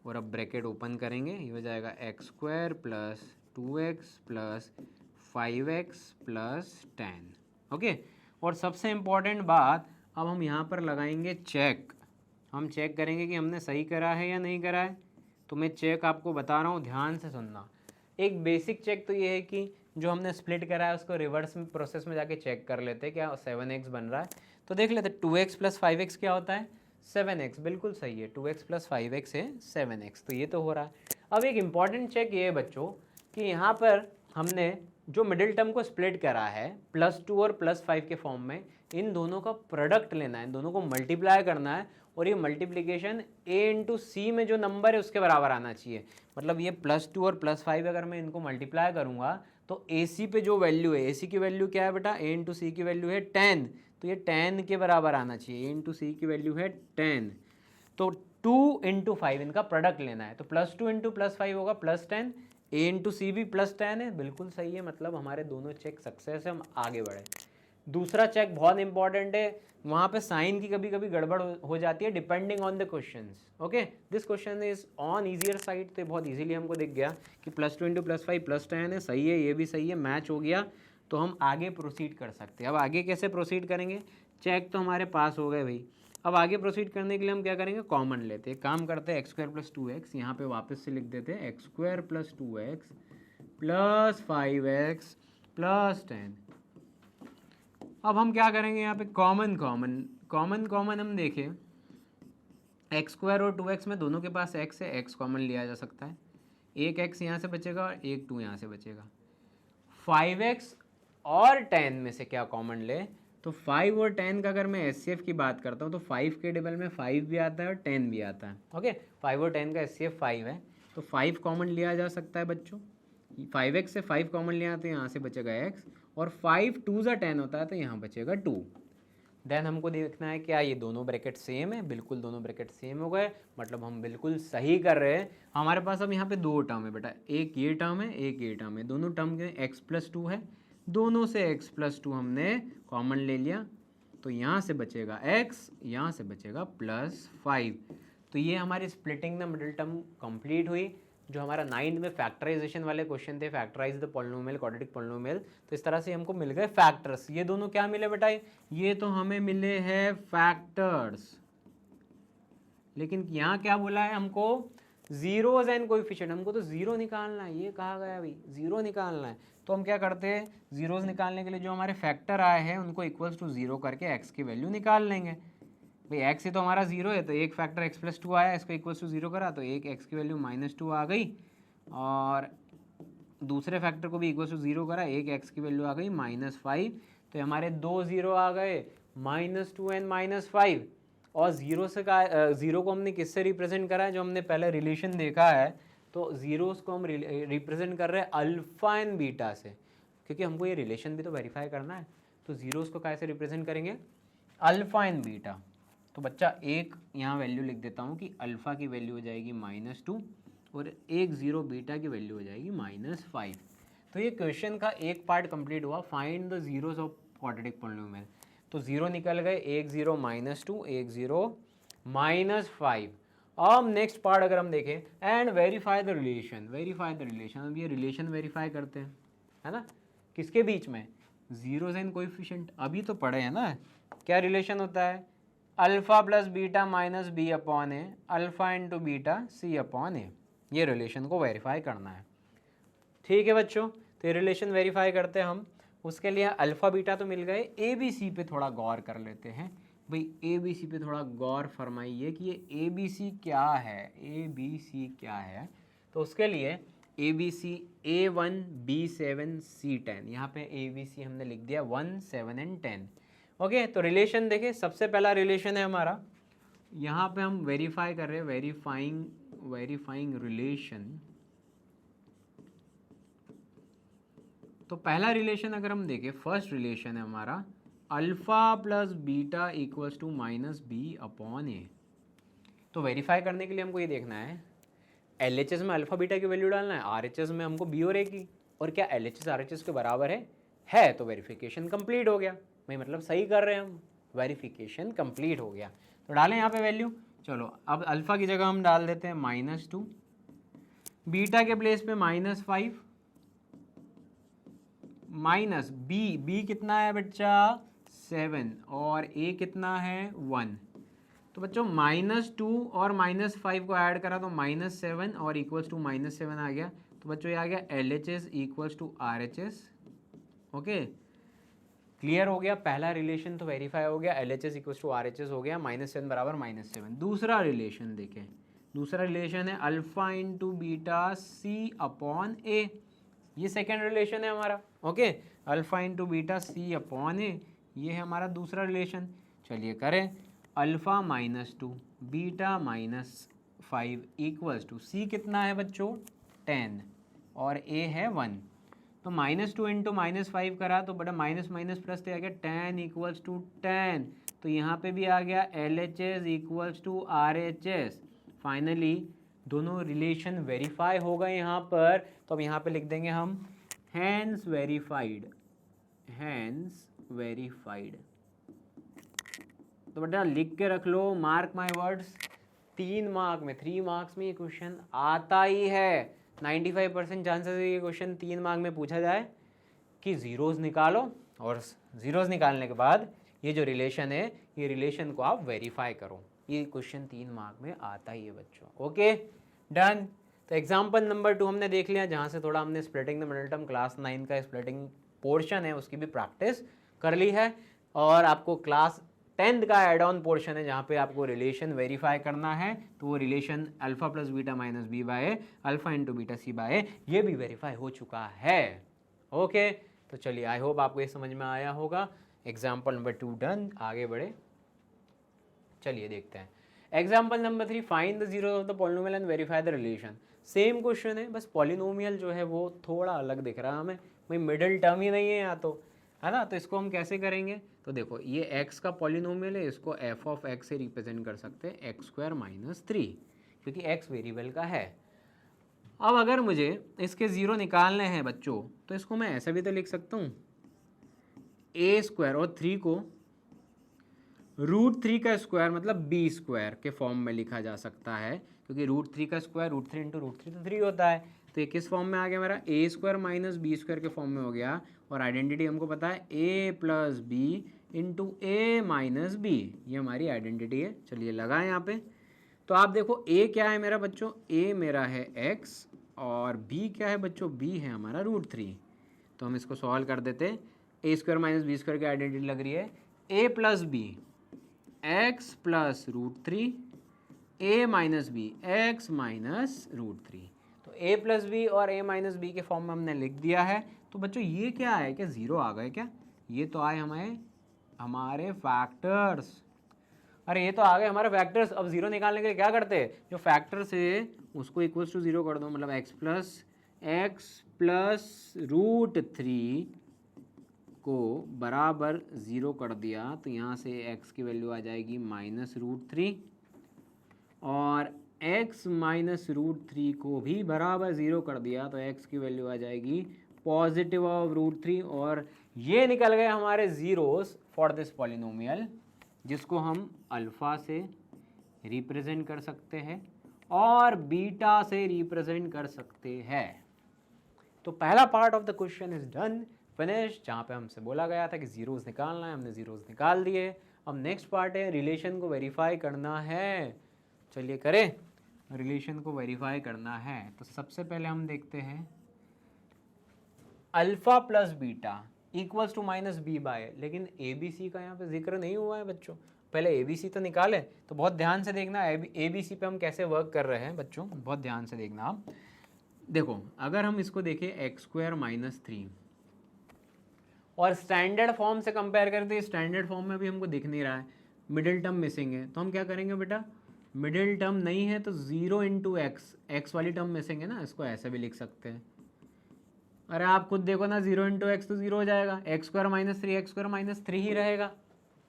और अब ब्रैकेट ओपन करेंगे, ये हो जाएगा x² + 2x + 5x + 10। ओके, और सबसे इम्पॉर्टेंट बात, अब हम यहाँ पर लगाएंगे चेक, हम चेक करेंगे कि हमने सही करा है या नहीं करा है। तो मैं चेक आपको बता रहा हूँ, ध्यान से सुनना। एक बेसिक चेक तो ये है कि जो हमने स्प्लिट करा है उसको रिवर्स में प्रोसेस में जाके चेक कर लेते हैं, क्या 7x बन रहा है। तो देख लेते, 2x + 5x क्या होता है, 7x, बिल्कुल सही है, 2x + 5x है 7x, तो ये तो हो रहा है। अब एक इम्पॉर्टेंट चेक ये है बच्चों कि यहाँ पर हमने जो मिडिल टर्म को स्प्लिट करा है +2 और +5 के फॉर्म में, इन दोनों का प्रोडक्ट लेना है, इन दोनों को मल्टीप्लाई करना है, और ये मल्टीप्लिकेशन a × c में जो नंबर है उसके बराबर आना चाहिए। मतलब ये +2 और +5 अगर मैं इनको मल्टीप्लाई करूँगा तो AC पे जो वैल्यू है, AC की वैल्यू क्या है बेटा, a × c की वैल्यू है 10, तो ये 10 के बराबर आना चाहिए, a × c की वैल्यू है 10, तो 2 × 5 इनका प्रोडक्ट लेना है, तो +2 × +5 होगा +10, a × c भी +10 है, बिल्कुल सही है, मतलब हमारे दोनों चेक सक्सेस है, हम आगे बढ़े। दूसरा चेक बहुत इंपॉर्टेंट है, वहाँ पे साइन की कभी कभी गड़बड़ हो जाती है depending on the questions. Okay, this question is on easier side, तो बहुत इजीली हमको दिख गया कि +2 × +5 +10 है, सही है, ये भी सही है, मैच हो गया, तो हम आगे प्रोसीड कर सकते हैं। अब आगे कैसे प्रोसीड करेंगे, चेक तो हमारे पास हो गए भाई। अब आगे प्रोसीड करने के लिए हम क्या करेंगे, कॉमन लेते हैं, काम करते हैं x² + 2x, यहाँ पे वापस से लिख देते हैं x² + 2x + 5x + 10। अब हम क्या करेंगे, यहाँ पे कॉमन हम देखें, x² और 2x में दोनों के पास x है, x कॉमन लिया जा सकता है, एक x यहाँ से बचेगा और एक 2 यहाँ से बचेगा। 5x और 10 में से क्या कॉमन ले, तो 5 और 10 का अगर मैं HCF की बात करता हूँ तो 5 के टेबल में 5 भी आता है और 10 भी आता है। ओके, 5 और 10 का HCF 5 है, तो 5 कॉमन लिया जा सकता है बच्चों, 5x से 5 कॉमन लिया तो यहाँ से बचेगा x, और 5 2 × 10 होता है तो यहाँ बचेगा 2। देन हमको देखना है क्या ये दोनों ब्रैकेट सेम है, बिल्कुल दोनों ब्रैकेट सेम हो गए, मतलब हम बिल्कुल सही कर रहे हैं। हमारे पास अब यहाँ पे 2 टर्म है बेटा, एक ये टर्म है, एक ये टर्म है, दोनों टर्म के x + 2 है, दोनों से x + 2 हमने कॉमन ले लिया, तो यहाँ से बचेगा x, यहाँ से बचेगा +5। तो ये हमारी splitting the middle term complete हुई। जो हमारा 9th में फैक्टराइजेशन वाले क्वेश्चन थे, factorise the polynomial, quadratic polynomial, तो इस तरह से हमको मिल गए फैक्टर्स। ये दोनों क्या मिले बेटा, ये तो हमें मिले हैं फैक्टर्स, लेकिन यहाँ क्या बोला है हमको, जीरोज एंड कोएफिशिएंट, हमको तो जीरो निकालना है, ये कहा गया भाई जीरो निकालना है। तो हम क्या करते हैं, जीरोज निकालने के लिए जो हमारे फैक्टर आए हैं उनको = 0 करके x की वैल्यू निकाल लेंगे। भाई x ही तो हमारा 0 है, तो एक फैक्टर x + 2 आया, इसको = 0 करा तो एक x की वैल्यू -2 आ गई, और दूसरे फैक्टर को भी = 0 करा, एक x की वैल्यू आ गई -5, तो हमारे 2 0 आ गए, -2 एंड -5। और ज़ीरो को हमने किससे रिप्रेजेंट करा है, जो हमने पहले रिलेशन देखा है, तो ज़ीरोस को हम रिप्रेजेंट कर रहे हैं अल्फ़ा एंड बीटा से, क्योंकि हमको ये रिलेशन भी तो वेरीफाई करना है। तो ज़ीरोस को कैसे रिप्रेजेंट करेंगे, अल्फ़ा एंड बीटा। तो बच्चा एक यहाँ वैल्यू लिख देता हूँ कि अल्फ़ा की वैल्यू हो जाएगी -2 और एक 0 बीटा की वैल्यू हो जाएगी -5। तो ये क्वेश्चन का एक पार्ट कंप्लीट हुआ, find the zeros of quadratic polynomial. तो 0 निकल गए, एक 0 -2, एक 0 -5। अब नेक्स्ट पार्ट अगर हम देखें, एंड वेरीफाई द रिलेशन, अब ये रिलेशन वेरीफाई करते हैं, है ना, किसके बीच में, जीरोज एंड कोएफिशिएंट, अभी तो पढ़े हैं ना, क्या रिलेशन होता है, alpha + beta - b/a, alpha × beta c/a, ये रिलेशन को वेरीफाई करना है। ठीक है बच्चों, तो ये रिलेशन वेरीफाई करते हैं हम, उसके लिए अल्फ़ा बीटा तो मिल गए, ABC पे थोड़ा गौर कर लेते हैं भाई, ABC पे थोड़ा गौर फरमाइए कि ये ABC क्या है, ABC क्या है। तो उसके लिए ABC A1 B7 C10, यहाँ पे ABC हमने लिख दिया 1 7 एंड 10। ओके, तो रिलेशन देखें, सबसे पहला रिलेशन है हमारा, यहाँ पे हम वेरीफाई कर रहे हैं, वेरीफाइंग रिलेशन। तो पहला रिलेशन अगर हम देखें, फर्स्ट रिलेशन है हमारा alpha plus beta equals to minus b upon a. तो वेरीफाई करने के लिए हमको ये देखना है LHS में अल्फा बीटा की वैल्यू डालना है, RHS में हमको बी और ए की, और क्या LHS RHS के बराबर है तो वेरिफिकेशन कंप्लीट हो गया भाई, मतलब सही कर रहे हैं हम, वेरिफिकेशन कंप्लीट हो गया। तो डालें यहाँ पे वैल्यू, चलो अब अल्फा की जगह हम डाल देते हैं -2, बीटा के प्लेस पे -5, माइनस बी कितना है बच्चा 7 और ए कितना है 1। तो बच्चों -2 और -5 को ऐड करा तो -7 और इक्वल्स टू -7 आ गया। तो बच्चों ये आ गया LHS equals to RHS। Okay, clear हो गया, पहला रिलेशन तो वेरीफाई हो गया, LHS इक्वल्स टू RHS हो गया, -7 बराबर -7। दूसरा रिलेशन देखें, दूसरा रिलेशन है अल्फा इंटू बीटा सी अपॉन ए, ये सेकेंड रिलेशन है हमारा। ओके, अल्फा इंटू बीटा सी अपॉन ए, ये है हमारा दूसरा रिलेशन। चलिए करें, alpha -2 beta -5 equals to c कितना है बच्चों 10 और ए है 1। तो -2 इंटू -5 करा तो बड़ा माइनस माइनस प्लस आ गया 10 इक्वल्स टू 10। तो यहाँ पे भी आ गया LHS equals to RHS। Finally दोनों रिलेशन वेरीफाई हो गए यहाँ पर। तो अब यहाँ पे लिख देंगे हम हैंस वेरीफाइड, हैंस वेरीफाइड। तो बेटा लिख के रख लो, मार्क माय वर्ड्स, 3 मार्क में 3 मार्क्स में ये क्वेश्चन आता ही है। 95% चांसेस है ये क्वेश्चन 3 मार्क में पूछा जाए कि जीरोस निकालो, और जीरोस निकालने के बाद ये जो रिलेशन है, ये रिलेशन को आप वेरीफाई करो। ये क्वेश्चन 3 मार्क में आता ही है बच्चों। Okay done. तो एग्जाम्पल नंबर 2 हमने देख लिया, जहाँ से थोड़ा हमने splitting the middle term class 9 का स्प्लिटिंग पोर्शन है उसकी भी प्रैक्टिस कर ली है, और आपको क्लास 10th का एड ऑन पोर्शन है जहाँ पे आपको रिलेशन वेरीफाई करना है। तो वो relation alpha plus beta minus b by alpha into beta c by, ये भी वेरीफाई हो चुका है। ओके, तो चलिए आई होप आपको ये समझ में आया होगा। एग्जाम्पल नंबर 2 डन, आगे बढ़े, चलिए देखते हैं। Example number 3, find the zero of the polynomial and verify the relation. Same question है, बस पॉलिनोमियल जो है वो थोड़ा अलग दिख रहा है हमें, भाई मिडिल टर्म ही नहीं है यहाँ तो, है ना। तो इसको हम कैसे करेंगे, तो देखो ये x का पॉलिनोमियल है, इसको f ऑफ x से रिप्रेजेंट कर सकते हैं x² - 3, क्योंकि x वेरिएबल का है। अब अगर मुझे इसके ज़ीरो निकालने हैं बच्चों, तो इसको मैं ऐसा भी तो लिख सकता हूँ, a² और 3 को √3 का स्क्वायर मतलब b² के फॉर्म में लिखा जा सकता है, क्योंकि √3 का स्क्वायर √3 इंटू √3 तो 3 होता है। तो ये किस फॉर्म में आ गया मेरा, a² माइनस b² के फॉर्म में हो गया। और आइडेंटिटी हमको पता है a plus b into a minus b, ये हमारी आइडेंटिटी है। चलिए लगाएं यहाँ पे। तो आप देखो a क्या है मेरा बच्चों, a मेरा है x और b क्या है बच्चों, b है हमारा √3। तो हम इसको सॉल्व कर देते हैं। a² माइनस b² की आइडेंटिटी लग रही है a plus b x plus √3 a minus b x minus √3। तो a प्लस बी और a माइनस बी के फॉर्म में हमने लिख दिया है। तो बच्चों ये क्या है, क्या ज़ीरो आ गए क्या, ये तो आए हमारे फैक्टर्स, अरे ये तो आ गए हमारे फैक्टर्स। अब जीरो निकालने के लिए क्या करते हैं, जो फैक्टर्स है उसको इक्वल्स टू ज़ीरो कर दो, मतलब x प्लस √3 को बराबर ज़ीरो कर दिया। तो यहाँ से x की वैल्यू आ जाएगी -√3 और x माइनस √3 को भी बराबर ज़ीरो कर दिया तो x की वैल्यू आ जाएगी पॉजिटिव ऑफ √3। और ये निकल गए हमारे ज़ीरोस फॉर दिस पॉलिनोमियल, जिसको हम अल्फ़ा से रिप्रेजेंट कर सकते हैं और बीटा से रिप्रेजेंट कर सकते हैं। तो पहला part of the question is done, finish, जहाँ पे हमसे बोला गया था कि ज़ीरोस निकालना है, हमने ज़ीरोस निकाल दिए। अब नेक्स्ट पार्ट है रिलेशन को वेरीफाई करना है। चलिए करें, रिलेशन को वेरीफाई करना है। तो सबसे पहले हम देखते हैं alpha plus beta equals to minus b by, लेकिन ए बी सी का यहाँ पे जिक्र नहीं हुआ है बच्चों। पहले ए बी सी तो निकाले, तो बहुत ध्यान से देखना ए बी सी पे हम कैसे वर्क कर रहे हैं बच्चों, बहुत ध्यान से देखना आप। देखो अगर हम इसको देखें x² - 3 और स्टैंडर्ड फॉर्म से कंपेयर करते हैं, स्टैंडर्ड फॉर्म में भी हमको दिख नहीं रहा है, मिडिल टर्म मिसिंग है। तो हम क्या करेंगे बेटा, मिडिल टर्म नहीं है तो 0 इंटू एक्स वाली टर्म मिसिंग है ना, इसको ऐसे भी लिख सकते हैं अरे आप खुद देखो ना, 0 इंटू एक्स तो 0 हो जाएगा, एक्स स्क्वायर माइनस थ्री ही रहेगा।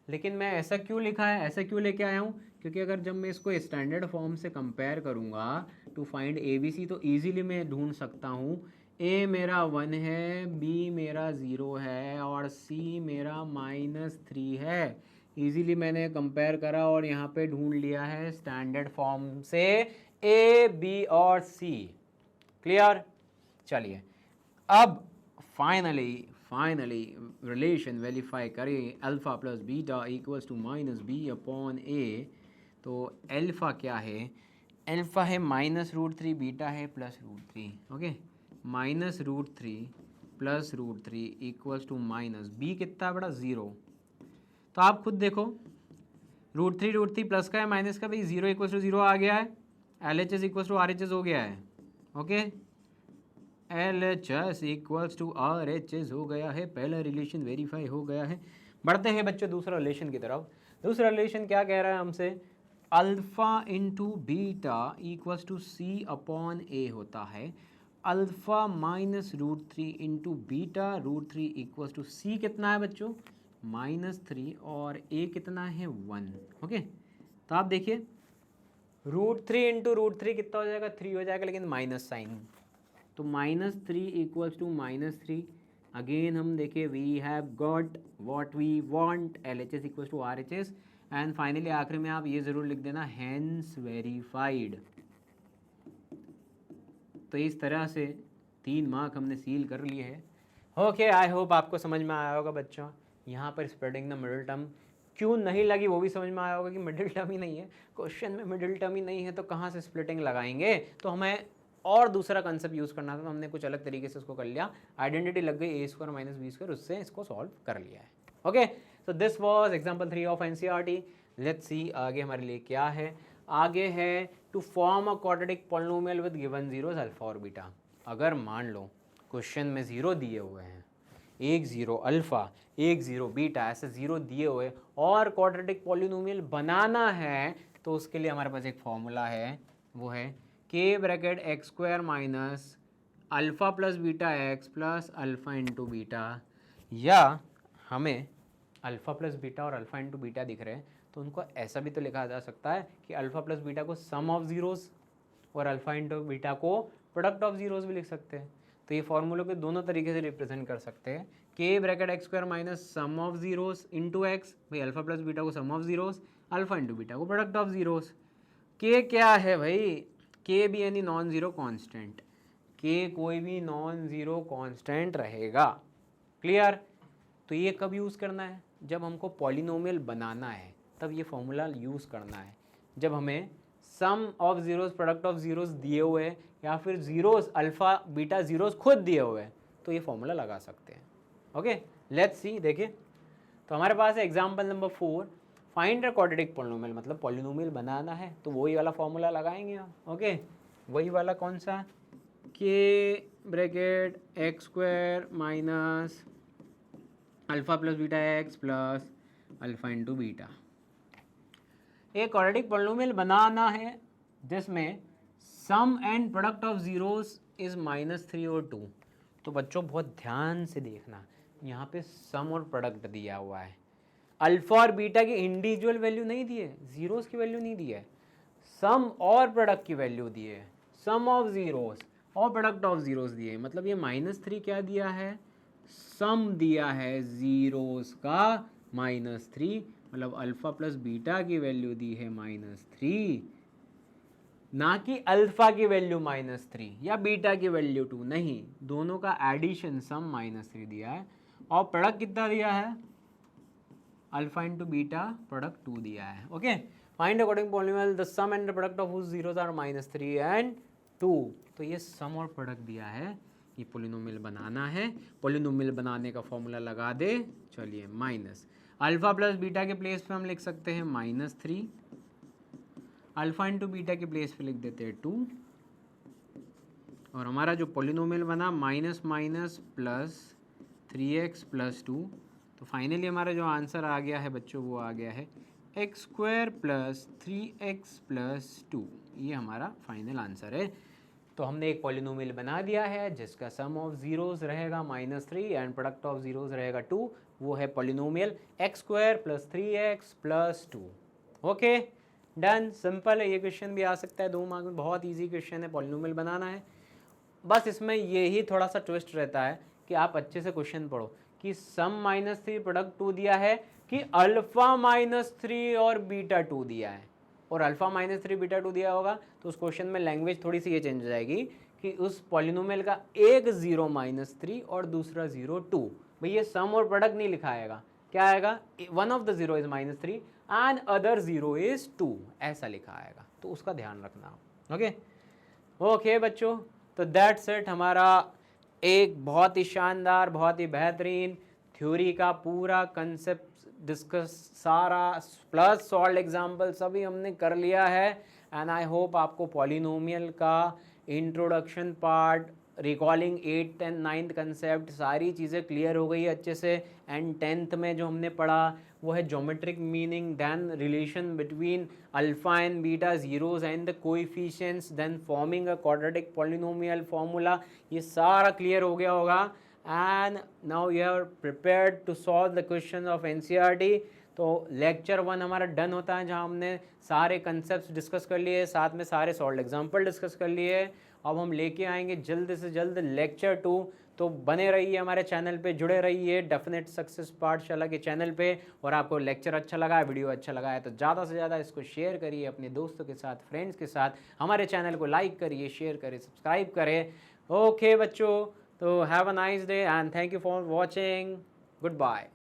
लेकिन मैं ऐसा क्यों लिखा है, ऐसा क्यों लेके आया हूँ, क्योंकि अगर जब मैं इसको स्टैंडर्ड फॉर्म से कंपेयर करूँगा to find a b c, तो ईजिली मैं ढूंढ सकता हूँ ए मेरा 1 है, बी मेरा 0 है और सी मेरा -3 है। इजीली मैंने कंपेयर करा और यहाँ पे ढूंढ लिया है स्टैंडर्ड फॉर्म से ए बी और सी। क्लियर? चलिए अब फाइनली रिलेशन वेरीफाई करें, alpha plus beta equals to minus b upon a. तो अल्फ़ा क्या है, अल्फ़ा है -√3, बीटा है +√3। Okay, -√3 +√3 equals to minus b कितना बड़ा 0। तो आप खुद देखो, √3 प्लस का है माइनस का, भाई 0 इक्वल्स टू 0 आ गया है, LHS इक्वल्स टू RHS हो गया है। Okay, LHS equals to RHS हो गया है, पहला रिलेशन वेरीफाई हो गया है। बढ़ते हैं बच्चों दूसरा रिलेशन की तरफ। दूसरा रिलेशन क्या कह रहा है हमसे, alpha into beta equals to c upon a होता है। Alpha -√3 into beta √3 equals to c कितना है बच्चों, -3 और ए कितना है 1। ओके, तो आप देखिए √3 इंटू √3 कितना हो जाएगा, 3 हो जाएगा, लेकिन माइनस साइन, तो -3 इक्वल्स टू -3। अगेन हम देखें, we have got what we want, LHS equals to RHS। And finally आखिर में आप ये ज़रूर लिख देना, हैंस वेरीफाइड। तो इस तरह से 3 मार्क हमने सील कर लिए हैं। ओके, आई होप आपको समझ में आया होगा बच्चों। यहाँ पर स्प्रेडिंग द मिडिल टर्म क्यों नहीं लगी वो भी समझ में आया होगा कि मिडिल टर्म ही नहीं है, क्वेश्चन में मिडिल टर्म ही नहीं है तो कहाँ से स्प्लिटिंग लगाएंगे। तो हमें और दूसरा कंसेप्ट यूज़ करना था, तो हमने कुछ अलग तरीके से उसको कर लिया, आइडेंटिटी लग गई a² - b², उससे इसको सॉल्व कर लिया है। Okay, so this was example 3 of NCERT। Let's see आगे हमारे लिए क्या है। आगे है to form a quadratic polynomial with given zeros alpha और बीटा। अगर मान लो क्वेश्चन में 0 दिए हुए हैं, 1 0 अल्फ़ा 1 0 बीटा, ऐसे 0 दिए हुए और क्वाड्रेटिक पॉलिनोमियल बनाना है, तो उसके लिए हमारे पास एक फॉर्मूला है, वो है k bracket x² minus alpha plus beta x plus alpha into beta. या हमें अल्फ़ा प्लस बीटा और अल्फ़ा इंटू बीटा दिख रहे हैं, तो उनको ऐसा भी तो लिखा जा सकता है कि अल्फ़ा प्लस बीटा को सम ऑफ ज़ीरोज़ और अल्फ़ा इंटू बीटा को प्रोडक्ट ऑफ ज़ीरोज़ भी लिख सकते हैं। तो ये फॉर्मूले को दोनों तरीके से रिप्रेजेंट कर सकते हैं, k bracket x² minus sum of zeros into x, भाई अल्फ़ा प्लस बीटा को sum of zeros, alpha into beta को प्रोडक्ट ऑफ ज़ीरोज़। k क्या है भाई, k भी यानी नॉन ज़ीरो कॉन्स्टेंट, k कोई भी नॉन ज़ीरो कॉन्स्टेंट रहेगा। क्लियर? तो ये कब यूज़ करना है, जब हमको पॉलिनोमियल बनाना है तब ये फॉर्मूला यूज़ करना है। जब हमें sum of zeros product of zeros दिए हुए हैं, या फिर ज़ीरोज़ अल्फ़ा बीटा ज़ीरोज़ खुद दिए हुए हैं, तो ये फॉर्मूला लगा सकते हैं। ओके, लेट्स सी, देखिए तो हमारे पास है example number 4, find a quadratic polynomial, मतलब पॉलिनोमियल बनाना है तो वही वाला फॉर्मूला लगाएंगे हम। ओके, वही वाला कौन सा, k bracket x² minus alpha plus beta x plus alpha into beta. एक क्वाड्रेटिक पॉलिनोमियल बनाना है जिसमें sum and product of zeros is -3 और 2। तो बच्चों बहुत ध्यान से देखना, यहाँ पे सम और प्रोडक्ट दिया हुआ है, अल्फ़ा और बीटा की इंडिविजुअल वैल्यू नहीं दी है, ज़ीरोज़ की वैल्यू नहीं दी है, सम और प्रोडक्ट की वैल्यू दी है, सम ऑफ ज़ीरोज़ और प्रोडक्ट ऑफ ज़ीरोज़ दिए। मतलब ये -3 क्या दिया है, सम दिया है ज़ीरोज़ का -3, मतलब अल्फ़ा प्लस बीटा की वैल्यू दी है -3, ना कि अल्फ़ा की वैल्यू -3 या बीटा की वैल्यू 2, नहीं, दोनों का एडिशन सम -3 दिया है। और प्रोडक्ट कितना दिया है, अल्फ़ा इंटू बीटा प्रोडक्ट 2 दिया है। Okay, find according polynomial the sum and the product of whose zeros are -3 and 2। तो ये सम और प्रोडक्ट दिया है, ये पॉलिनोमियल बनाना है। पॉलिनोमियल बनाने का फॉर्मूला लगा दे, चलिए माइनस अल्फ़ा प्लस बीटा के प्लेस पे हम लिख सकते हैं -3, अल्फ़ा इंटू बीटा के प्लेस पे लिख देते हैं 2, और हमारा जो पॉलिनोमियल बना minus minus plus 3x plus 2। तो फाइनली हमारा जो आंसर आ गया है बच्चों, वो आ गया है x² प्लस 3x प्लस 2। ये हमारा फाइनल आंसर है। तो हमने एक पॉलिनोमियल बना दिया है जिसका सम ऑफ जीरोस रहेगा -3 एंड प्रोडक्ट ऑफ जीरोस रहेगा 2। वो है polynomial x² + 3x + 2। Okay done, simple है। ये क्वेश्चन भी आ सकता है 2 मार्क में, बहुत इजी क्वेश्चन है, पॉलिनोमियल बनाना है। बस इसमें यही थोड़ा सा ट्विस्ट रहता है कि आप अच्छे से क्वेश्चन पढ़ो कि सम -3 प्रोडक्ट 2 दिया है कि अल्फा -3 और बीटा 2 दिया है, और अल्फा -3 बीटा 2 दिया होगा तो उस क्वेश्चन में लैंग्वेज थोड़ी सी ये चेंज हो जाएगी कि उस पॉलिनोमियल का एक 0 -3 और दूसरा 0 2। भाई ये सम और प्रोडक्ट नहीं लिखा आएगा, क्या आएगा, one of the zero is -3 and other 0 is 2, ऐसा लिखा आएगा, तो उसका ध्यान रखना। ओके बच्चों, तो दैट्स इट, हमारा एक बहुत ही शानदार, बहुत ही बेहतरीन थ्योरी का पूरा कंसेप्ट डिस्कस, सारा प्लस सॉल्व एग्जाम्पल सभी हमने कर लिया है। एंड आई होप आपको पॉलिनोमियल का introduction part, recalling 8th and 9th concept, सारी चीज़ें क्लियर हो गई है अच्छे से। एंड 10th में जो हमने पढ़ा वो है geometric meaning, then relation between alpha and beta zeros and the coefficients, then forming a quadratic polynomial formula, ये सारा क्लियर हो गया होगा। And now you are prepared to solve the question of NCERT. तो लेक्चर 1 हमारा डन होता है जहां हमने सारे कंसेप्ट्स डिस्कस कर लिए, साथ में सारे सॉल्व एग्जाम्पल डिस्कस कर लिए। अब हम लेके आएंगे जल्द से जल्द लेक्चर 2। तो बने रहिए हमारे चैनल पे, जुड़े रहिए डेफिनेट सक्सेस पाठशाला के चैनल पे। और आपको लेक्चर अच्छा लगा है, वीडियो अच्छा लगा है तो ज़्यादा से ज़्यादा इसको शेयर करिए अपने दोस्तों के साथ, फ्रेंड्स के साथ। हमारे चैनल को लाइक करिए, शेयर करिए, सब्सक्राइब करें। ओके बच्चों, तो have a nice day and thank you for watching. Good bye.